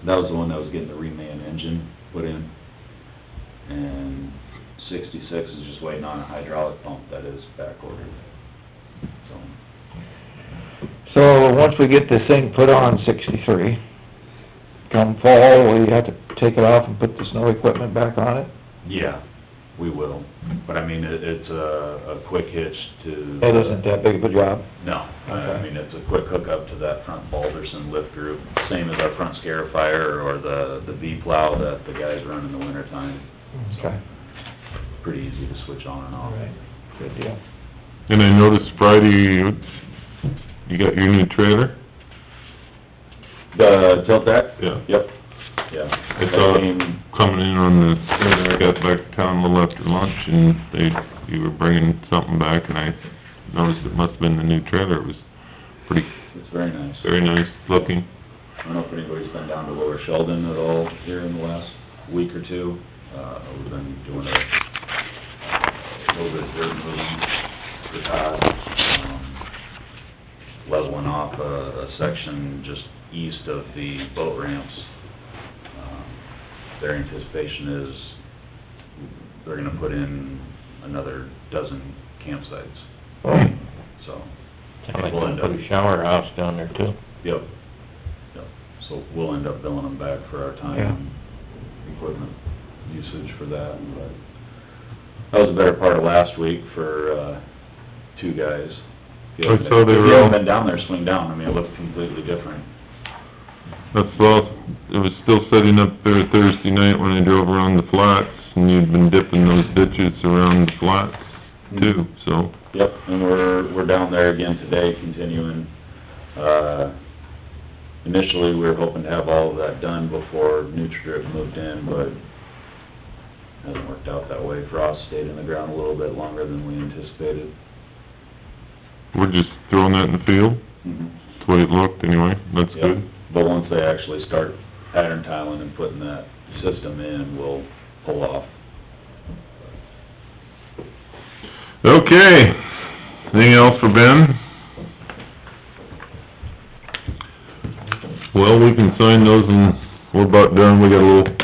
That was the one that was getting the reman engine put in. And 66 is just waiting on a hydraulic pump that is back ordered, so. So, once we get this thing put on 63, come fall, we have to take it off and put the snow equipment back on it? Yeah, we will, but I mean, it's a quick hitch to... It isn't that big of a job? No, I mean, it's a quick hookup to that front Balderson lift group, same as our front scarifier or the V-plow that the guys run in the wintertime. Okay. Pretty easy to switch on and All off. right, good deal. And I noticed Friday, you got your new trailer? The tilt deck? Yeah. Yep, yeah. I saw it coming in on the, I got back to town a little after lunch, and you were bringing something back, and I noticed it must've been the new trailer. It was pretty, It's very nice. very nice looking. I don't know if anybody's been down to Lower Sheldon at all here in the last week or two. We've been doing a little bit of dirt moving for Todd, leveling off a section just east of the boat ramps. Their anticipation is they're gonna put in another dozen campsites, so. we'll end up- Put a shower house down there too. Yep, yep, so we'll end up billing them back for our time and equipment usage for that, but that was a better part of last week for, 2 guys. If you I saw they If were you all- haven't been down there, swing down, I mean, it looked completely different. That's all, it was still setting up there Thursday night when I drove around the flats, and you'd been dipping those ditches around the flats too, so. Yep, and we're down there again today, continuing. Initially, we were hoping to have all of that done before Nutri-Drip moved in, but hasn't worked out that way. Frost stayed in the ground a little bit longer than we anticipated. We're just throwing that in the field, Mhm. that's the way it looked anyway, that's Yep. good. But once they actually start pattern tiling and putting that system in, we'll pull off. Okay, anything else for Ben? Well, we can sign those and we're about done, we got a little,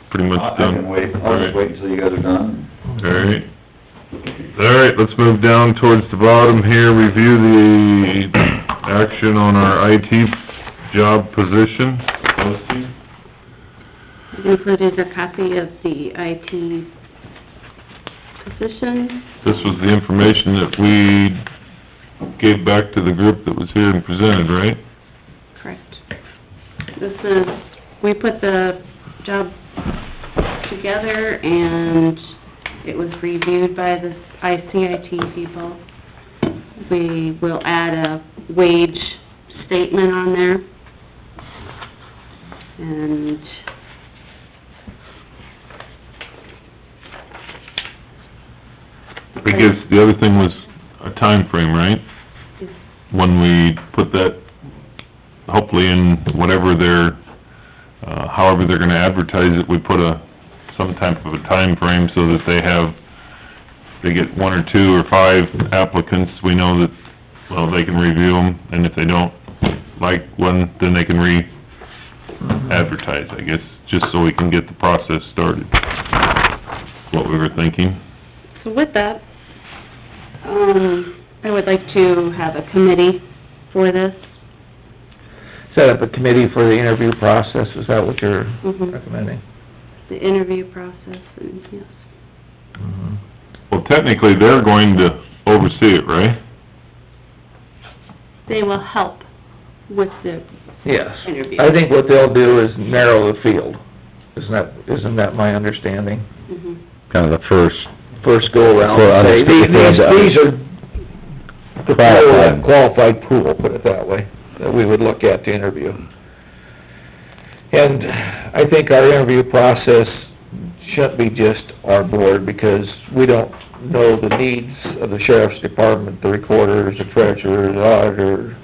pretty much I done. can wait, I'll just wait until you guys are done. All right. All right, let's move down towards the bottom here, review the action on our IT job position posting. Included a copy of the IT position. This was the information that we gave back to the group that was here and presented, right? Correct. This is, we put the job together and it was reviewed by the ICIT people. We will add a wage statement on there. And I guess the other thing was a time frame, right? when we put that, hopefully in whatever they're, however they're gonna advertise it, we put some type of a time frame so that they get 1 or 2 or 5 applicants, we know that, well, they can review them, and if they don't like one, then they can re-advertise, I guess, just so we can get the process started. What we were thinking. So with that, I would like to have a committee for this. Set up a committee for the interview process, is that what you're Mhm. recommending? The interview process, and yes. Mhm. Well, technically, they're going to oversee it, right? They will help with the Yes. interview. I think what they'll do is narrow the field. Isn't that my understanding? Mhm. Kind of the First go-around, Well, say, these are the Qualified. qualified pool, put it that way, that we would look at to interview. And I think our interview process shouldn't be just our board, because we don't know the needs of the sheriff's department, the recorders, the treasurers, the auditor,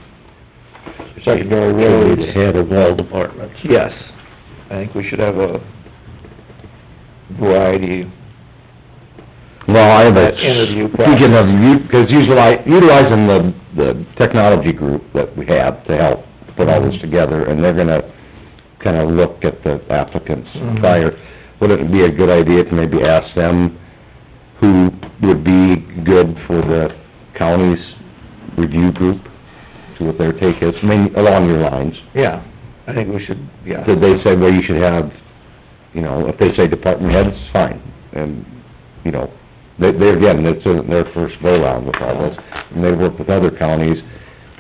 secondary roads. head of all departments. Yes, I think we should have a variety. Well, I have That interview speaking of, because utilizing the technology group that we have to help put all this together, and they're gonna kind of look at the applicants Mhm. prior, would it be a good idea to maybe ask them who would be good for the county's review group, see what their take is, I mean, along your lines? Yeah, I think we should, yeah. Did they say, well, you should have, you know, if they say department heads, fine, and, you know, they again, it's their first go-around with all this, and they work with other counties.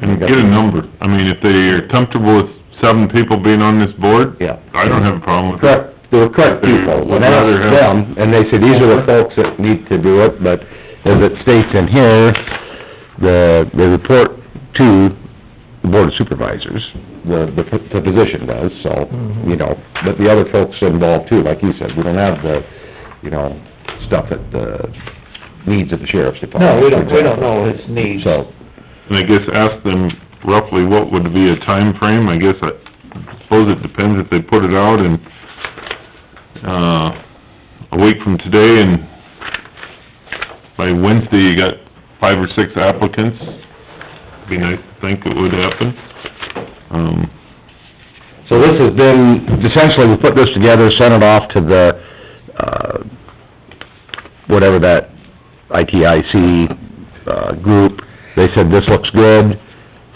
And get a number. I mean, if they are comfortable with 7 people being on this board, Yeah. I don't have a problem with it. Correct, they were correct people, Would and rather that's have- them, and they said, these are the folks that need to do it, but as it states in here, they report to the Board of Supervisors, the position does, so, Mhm. you know, but the other folks involved too, like you said, we don't have the, you know, stuff that the needs of the sheriff's No, department. we for don't example. know his needs. So, And I guess ask them roughly what would be a time frame. I guess, I suppose it depends if they put it out in, a week from today, and by Wednesday you got 5 or 6 applicants. Be nice to think it would happen. so this has been, essentially, we put this together, sent it off to the, whatever that ITIC, group. They said this looks good,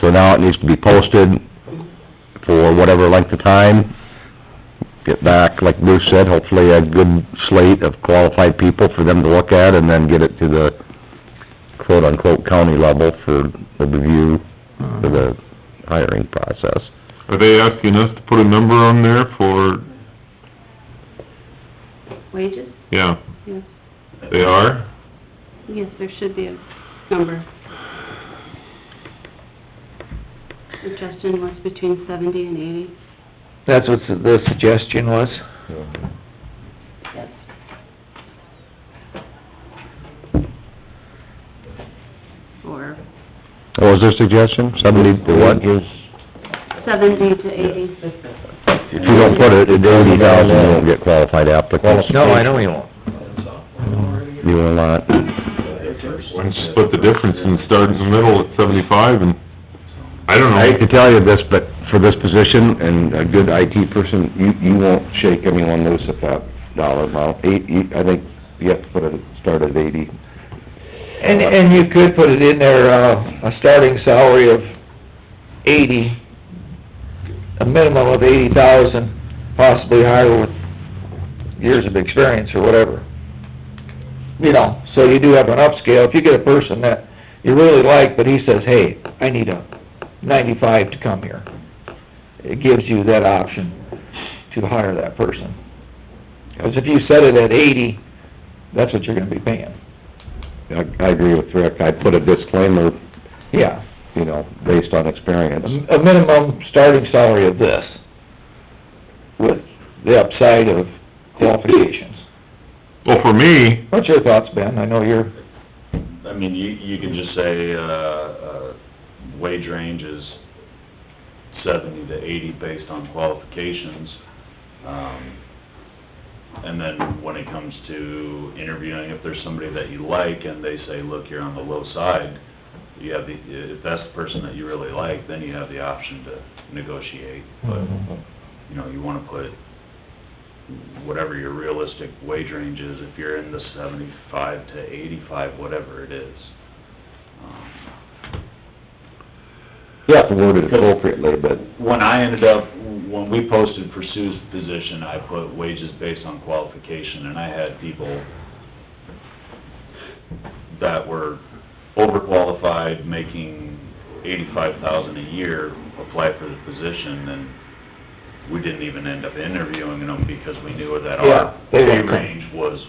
so now it needs to be posted for whatever length of time. Get back, like Bruce said, hopefully a good slate of qualified people for them to look at, and then get it to the quote-unquote county level for the review, for the hiring process. Are they asking us to put a number on there for, Wages? yeah, Yes. they are? Yes, there should be a number. Suggestion was between 70 and 80. That's what the suggestion was? Yes. Or What was their suggestion? 70 to what? 70 to 80. If you don't put it at 80,000, you won't get qualified applicants. No, I know you won't. You will not. Why don't you split the difference and start in the middle at 75, and, I don't know. I hate to tell you this, but for this position and a good IT person, you won't shake anyone loose at that dollar amount. I think you have to put it, start at 80. And you could put it in there, a starting salary of 80, a minimum of 80,000, possibly higher with years of experience or whatever. You know, so you do have an upscale. If you get a person that you really like, but he says, hey, I need a 95 to come here, it gives you that option to hire that person. Because if you set it at 80, that's what you're gonna be paying. I agree with Rick. I'd put a disclaimer, Yeah, you know, based on experience. a minimum starting salary of this, with the upside of qualifications. Well, for me, What's your thoughts, Ben? I know you're, I mean, you can just say, wage range is 70 to 80 based on qualifications. And then when it comes to interviewing, if there's somebody that you like and they say, look, you're on the low side, you have if that's the person that you really like, then you have the option to negotiate. But, you know, you wanna put whatever your realistic wage range is, if you're in the 75 to 85, whatever it is. You have to word it appropriately, but When I ended up, when we posted for Sue's position, I put wages based on qualification, and I had people that were overqualified, making $85,000 a year, apply for the position, and we didn't even end up interviewing them because we knew that our they pay weren't. range was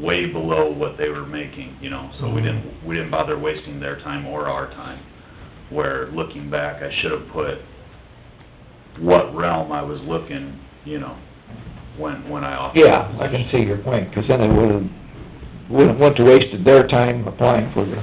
way below what they were making, you know, so we didn't bother wasting their time or our time. Where, looking back, I should have put what realm I was looking, you know, when I offered. Yeah, I can see your point, 'cause then they wouldn't want to wasted their time applying for the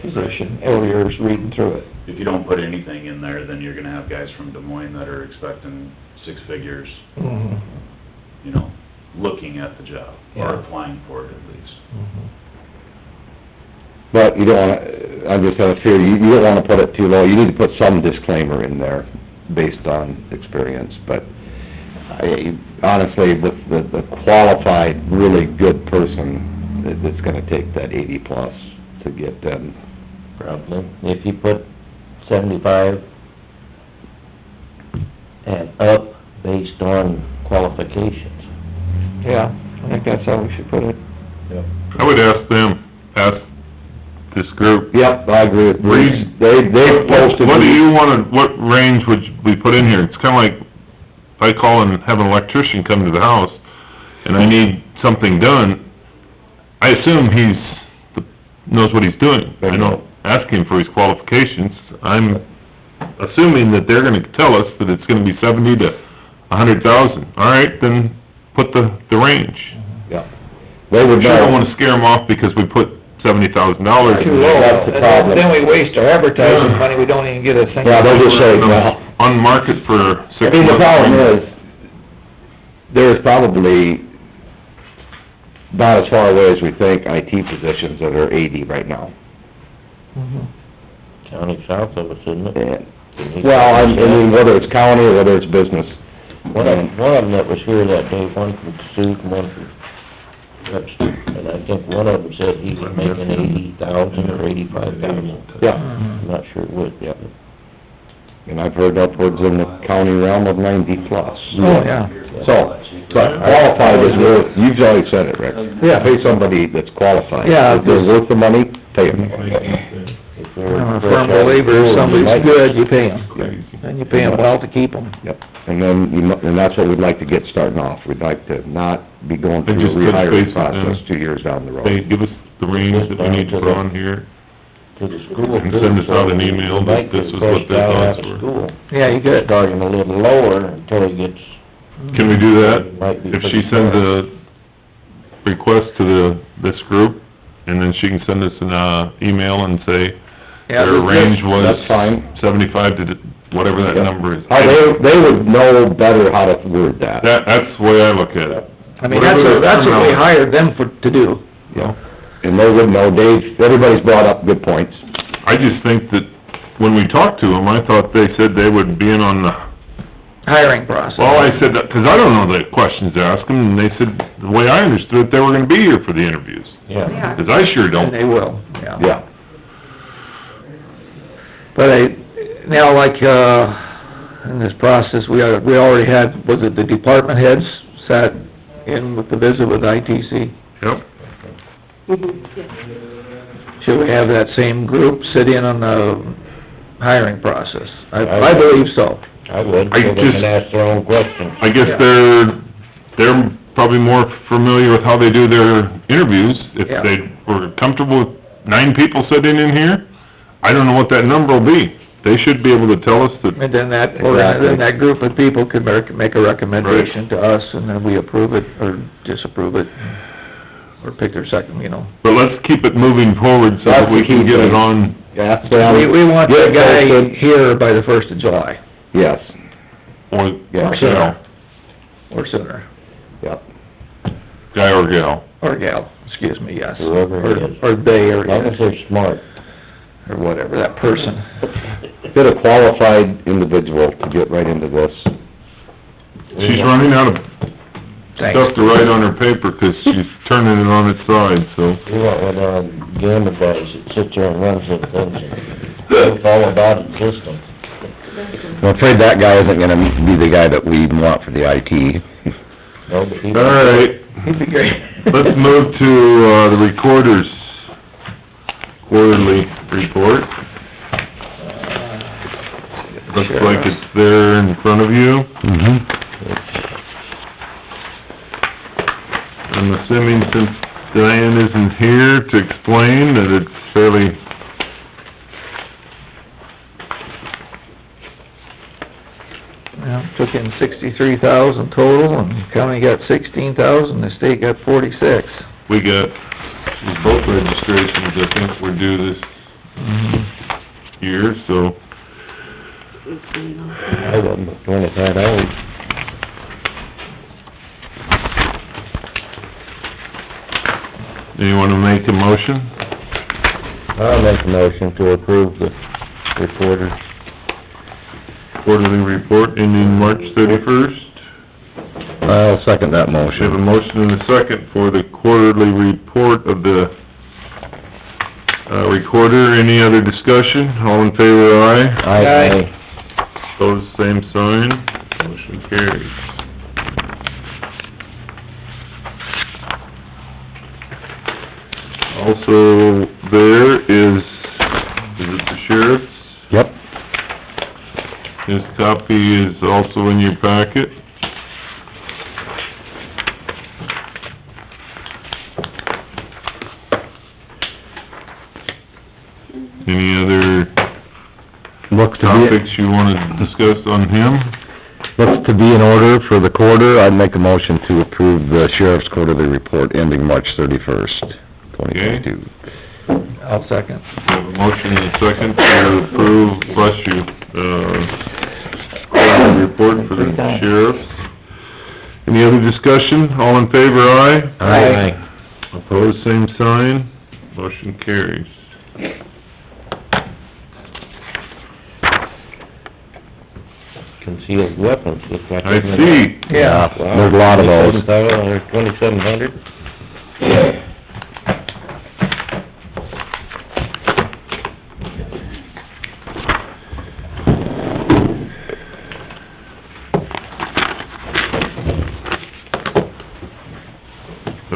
position, or yours reading through it. If you don't put anything in there, then you're gonna have guys from Des Moines that are expecting six figures, you know, looking at the job, or Yeah. applying for it at least. But you don't wanna, I'm just gonna fear, you don't wanna put it too low, you need to put some disclaimer in there based on experience, but honestly, with the qualified, really good person, it's gonna take that 80 plus to get them. Probably, if you put 75 and up based on qualifications. Yeah, I think that's how we should put it. I would ask this group, Yep, I agree with Bruce. Read- They posted. what do you wanna, what range would we put in here? It's kinda like, if I call and have an electrician come to the house, and I need something done, I assume knows what he's doing. I don't ask him for his qualifications. I'm assuming that they're gonna tell us that it's gonna be 70 to 100,000. All right, then put the range. Yeah. They would We sure don't know. wanna scare them off because we put $70,000. Too low, That's the problem. then we waste our advertising money, we don't even get a single... Yeah, they'll just say, no. On market for I 6 months. mean, the problem is, there's probably, not as far away as we think, IT positions that are 80 right now. County south of us, isn't it? And, well, I mean, whether it's county or whether it's business. One of them that was here that day, one from Cassuth, and one from Webster, and I think one of them said he was making 80,000 or 85,000. Yeah, I'm not sure what, yeah. and I've heard upwards in the county realm of 90 plus. Oh, yeah. So, but qualified is worth, you've already said it, Rick. Yeah. Pay somebody that's qualified. Yeah, If they're worth the money, pay them. If they're A fresh firm out of believer, school, if you somebody's might- good, you pay them. And you pay them well to keep them. Yep, and then, and that's what we'd like to get starting off. We'd like to not be going And through a just touch base rehiring with process them. 2 years down the road. Hey, give us the range that we need to put on here, To the school. and send us out an email that Might this get is what fresh their out thoughts of were. school. Yeah, you could. Start him a little lower until he gets, Can we do that? Might be If she pretty sends fair. a request to this group, and then she can send us an, email and say, Yeah, their range was That's fine. 75 to whatever that number is. They would know better how to word that. That's the way I look at it. I mean, Whatever that's what we the- hired them to do. Yeah. And they would know, Dave, everybody's brought up good points. I just think that when we talked to them, I thought they said they would be in on the, Hiring process. well, I said that, 'cause I don't know the questions to ask them, and they said, the way I understood it, they were gonna be here for the interviews. yeah. 'Cause I sure And don't. they will, yeah. Yeah. But now, like, in this process, we already had, was it the department heads sat in with the visit with ITC? Yep. Yes. Should we have that same group sit in on the hiring process? I believe so. I would, I so they just- can ask their own questions. I guess Yeah. they're probably more familiar with how they do their interviews. If Yeah. they were comfortable with 9 people sitting in here, I don't know what that number will be. They should be able to tell us that, And then Exactly. then that group of people could make a recommendation to us, and then we approve it, or disapprove it, or pick their second, you know. but let's keep it moving forward so That's that we the can key get it thing. on ask them. We want the get guy posted. here by the 1st of July, Yes, Or, Yeah. gal, or sooner, yep. guy or gal. or gal, excuse me, yes. Whoever it is. Or they, or As long as they're smart. or whatever, that person. Get a qualified individual to get right into this. She's running out of Thanks. stuff to write on her paper, 'cause she's turning it on its side, so. You want one of them gamma guys that sits there and runs them things and knows all about the system. I'm afraid that guy isn't gonna be the guy that we want for the IT. No, but he... All right, He'd be great. let's move to, the recorder's quarterly report. Looks like it's there in front of you. Mm-hmm. I'm assuming since Diane isn't here to explain, that it's fairly... Well, took in 63,000 total, and county got 16,000, the state got 46. We got, both registrations, I think, were due this year, so... I wasn't $25. Anyone to make a motion? I'll make a motion to approve the reporter's... Quarterly report ending March 31st. I'll second that We have motion. a motion and a second for the quarterly report of the, recorder. Any other discussion? All in favor, aye? Aye. Opposed, same sign. Motion carries. Also, there is it the sheriff's? Yep. His copy is also in your packet. Any other Looks to topics you wanna discuss on him? Looks to be in order for the quarter. I'd make a motion to approve the sheriff's quarterly report ending March 31st, 2022. I'll second. We have a motion and a second to approve, bless you, quarterly report for the sheriff. Any other discussion? All in favor, aye? Aye. Opposed, same sign. Motion carries. Concealed weapons, looks like... I see. Yeah. Wow. There's a lot of those. 2700.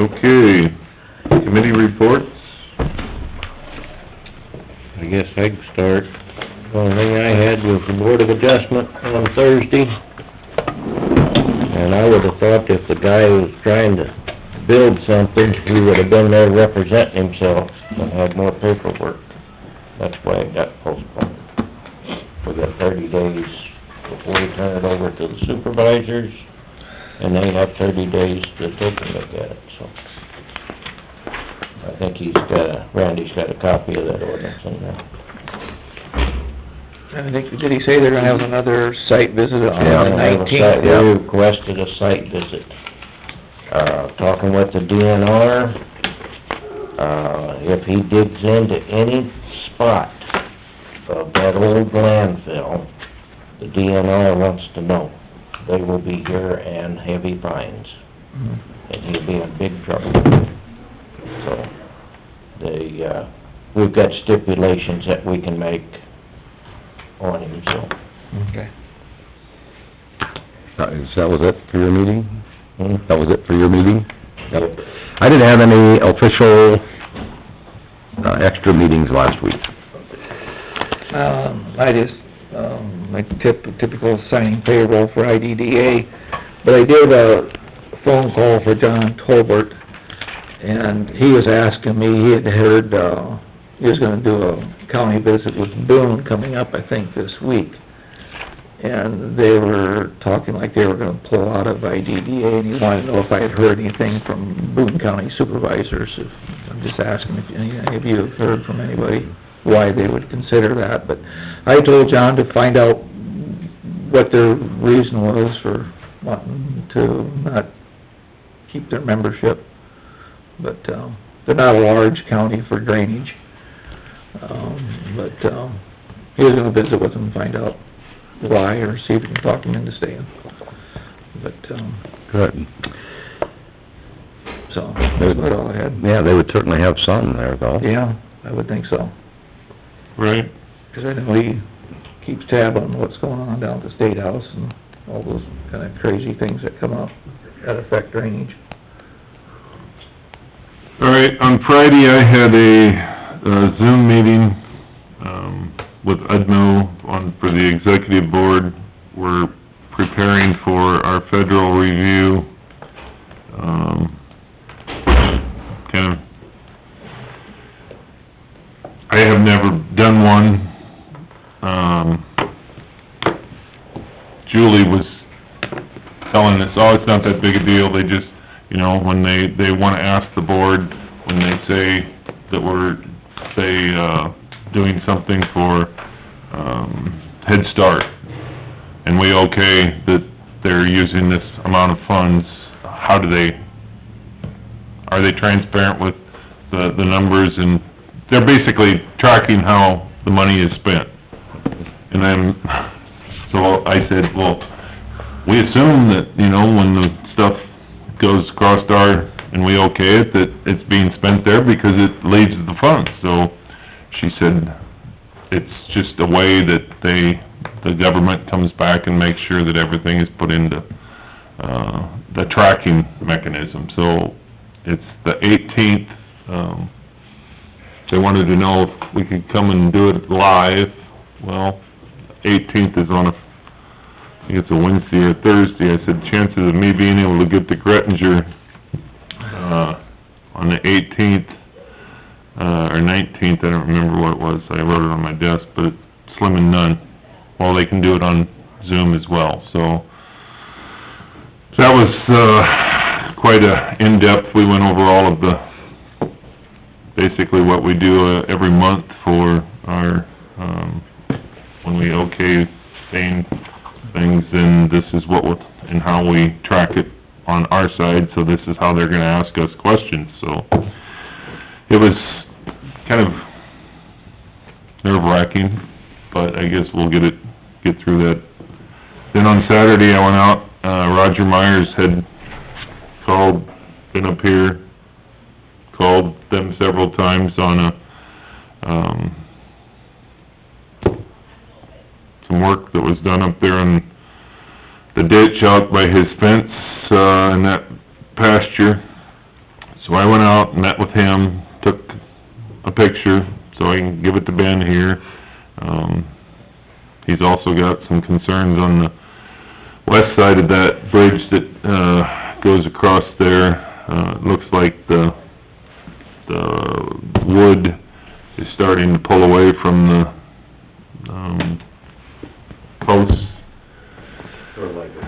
Okay, committee reports? I guess I can start. The only thing I had was the Board of Adjustment on Thursday. And I would've thought if the guy was trying to build something, he would've been there representing himself and had more paperwork. That's why it got postponed. We got 30 days before we turn it over to the supervisors, and they have 30 days to take a look at it, so. I think Randy's got a copy of that ordinance in there. I think, did he say they're gonna have another site visit on Yeah. the 19th? They requested a site visit. Talking with the DNR, if he digs into any spot of that old landfill, the DNR wants to know. They will be here and heavy fines, and he'll be in big trouble. So, we've got stipulations that we can make on him, so. Okay. That was it for your meeting? Hmm? That was it for your meeting? Yep. I didn't have any official, extra meetings last week. I just, my typical signing payroll for IDDA, but I did a phone call for John Tolbert, and he was asking me, he had heard, he was gonna do a county visit with Boone coming up, I think, this week. And they were talking like they were gonna pull out of IDDA, and he wanted to know if I had heard anything from Boone County Supervisors. I'm just asking if any of you have heard from anybody. why they would consider that, but I told John to find out what their reason was for wanting to not keep their membership, but, they're not a large county for drainage. He was gonna visit with them and find out why, or see if he can talk them into staying. But, Good. so, that's about all I had. Yeah, they would certainly have some there, though. Yeah, I would think so, Right. 'cause I know he keeps tab on what's going on down at the State House and all those kinda crazy things that come up that affect drainage. All right, on Friday, I had a Zoom meeting, with UDMO for the executive board. We're preparing for our federal review, I have never done one. Julie was telling us, oh, it's not that big a deal, they just, when they wanna ask the board, when they say that we're, doing something for, Head Start, and we okay that they're using this amount of funds, are they transparent with the numbers, and they're basically tracking how the money is spent. And so I said, well, we assume that, when the stuff goes across and we okay it, that it's being spent there because it leads to the funds. So she said, it's just a way that the government comes back and makes sure that everything is put into, the tracking mechanism. So it's the 18th, they wanted to know if we could come and do it live. Well, 18th is on I think it's a Wednesday or Thursday. I said, chances of me being able to get to Grettinger, on the 18th, or 19th, I don't remember what it was, I wrote it on my desk, but it's slim and none. Well, they can do it on Zoom as well, so that was, quite in-depth. We went over all of basically what we do every month for our, when we okay things, and this is and how we track it on our side, so this is how they're gonna ask us questions, so it was kind of nerve-wracking, but I guess we'll get through that. Then on Saturday, I went out, Roger Myers had been up here, called them several times on some work that was done up there on the ditch out by his fence, in that pasture. So I went out, met with him, took a picture, so I can give it to Ben here. He's also got some concerns on the west side of that bridge that, goes across there. It looks like the wood is starting to pull away from the, posts. Sort of like a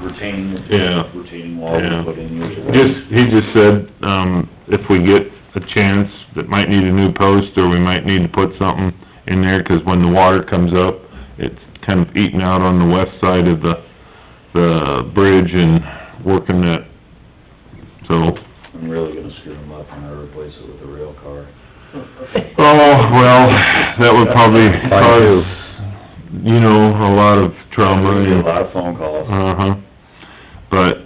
retaining wall we put in usually. He just said, if we get a chance that might need a new post, or we might need to put something in there, 'cause when the water comes up, it's kind of eating out on the west side of the bridge and working that, so. I'm really gonna screw them up when I replace it with a rail car. Oh, well, that would probably cause, a lot of trauma. A lot of phone calls. Uh-huh. But,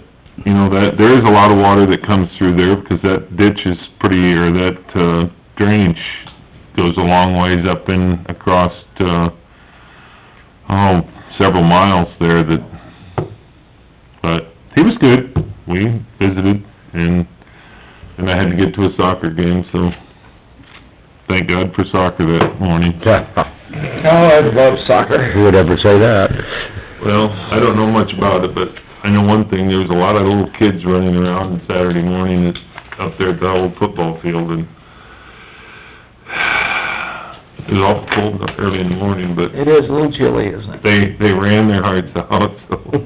that, there is a lot of water that comes through there, because that ditch is that, drainage goes a long ways up and across to, several miles there but he was good. We visited, and I had to get to a soccer game, so thank God for soccer that morning. I love soccer. Who would ever say that? Well, I don't know much about it, but I know one thing, there was a lot of little kids running around Saturday morning up there at the old football field, and it was awful cold up early in the morning, but It is a little chilly, isn't it? they ran their hearts out, so.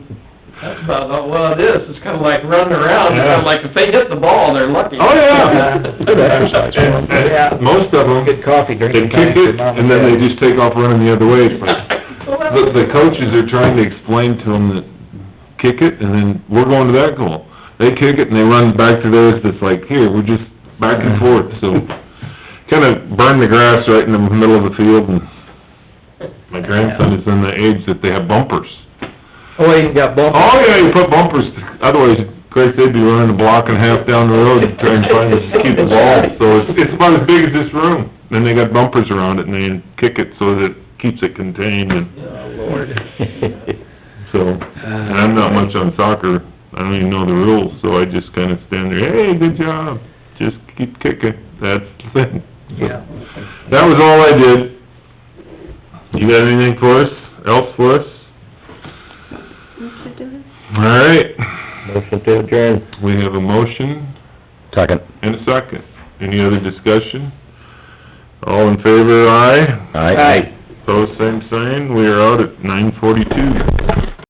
That's about, well, it is, it's kinda like running around, Yeah. like if they hit the ball, they're lucky. Oh, yeah. Good exercise for them. Yeah. Most of them, Good coffee they drinking kick time for it, mom and then they dad. just take off running the other way. It's like, the coaches are trying to explain to them that kick it, and then we're going to that goal. They kick it, and they run back to theirs, it's like, here, we're just back and forth, so kinda burn the grass right in the middle of the field, and my grandson is in the age that they have bumpers. Oh, you got bumpers? Oh, yeah, you put bumpers, otherwise, Christ, they'd be running a block and a half down the road to try and find, keep the ball, so it's about as big as this room. Then they got bumpers around it, and they kick it so that it keeps it contained, and Oh, Lord. so, and I'm not much on soccer, I don't even know the rules, so I just kinda stand there, hey, good job, just keep kicking, that's the thing. Yeah. That was all I did. You got anything for us, else for us? Let's do it. All right, Motion to adjourn. we have a motion Second. and a second. Any other discussion? All in favor, aye? Aye. Pose same sign, we are out at 9:42.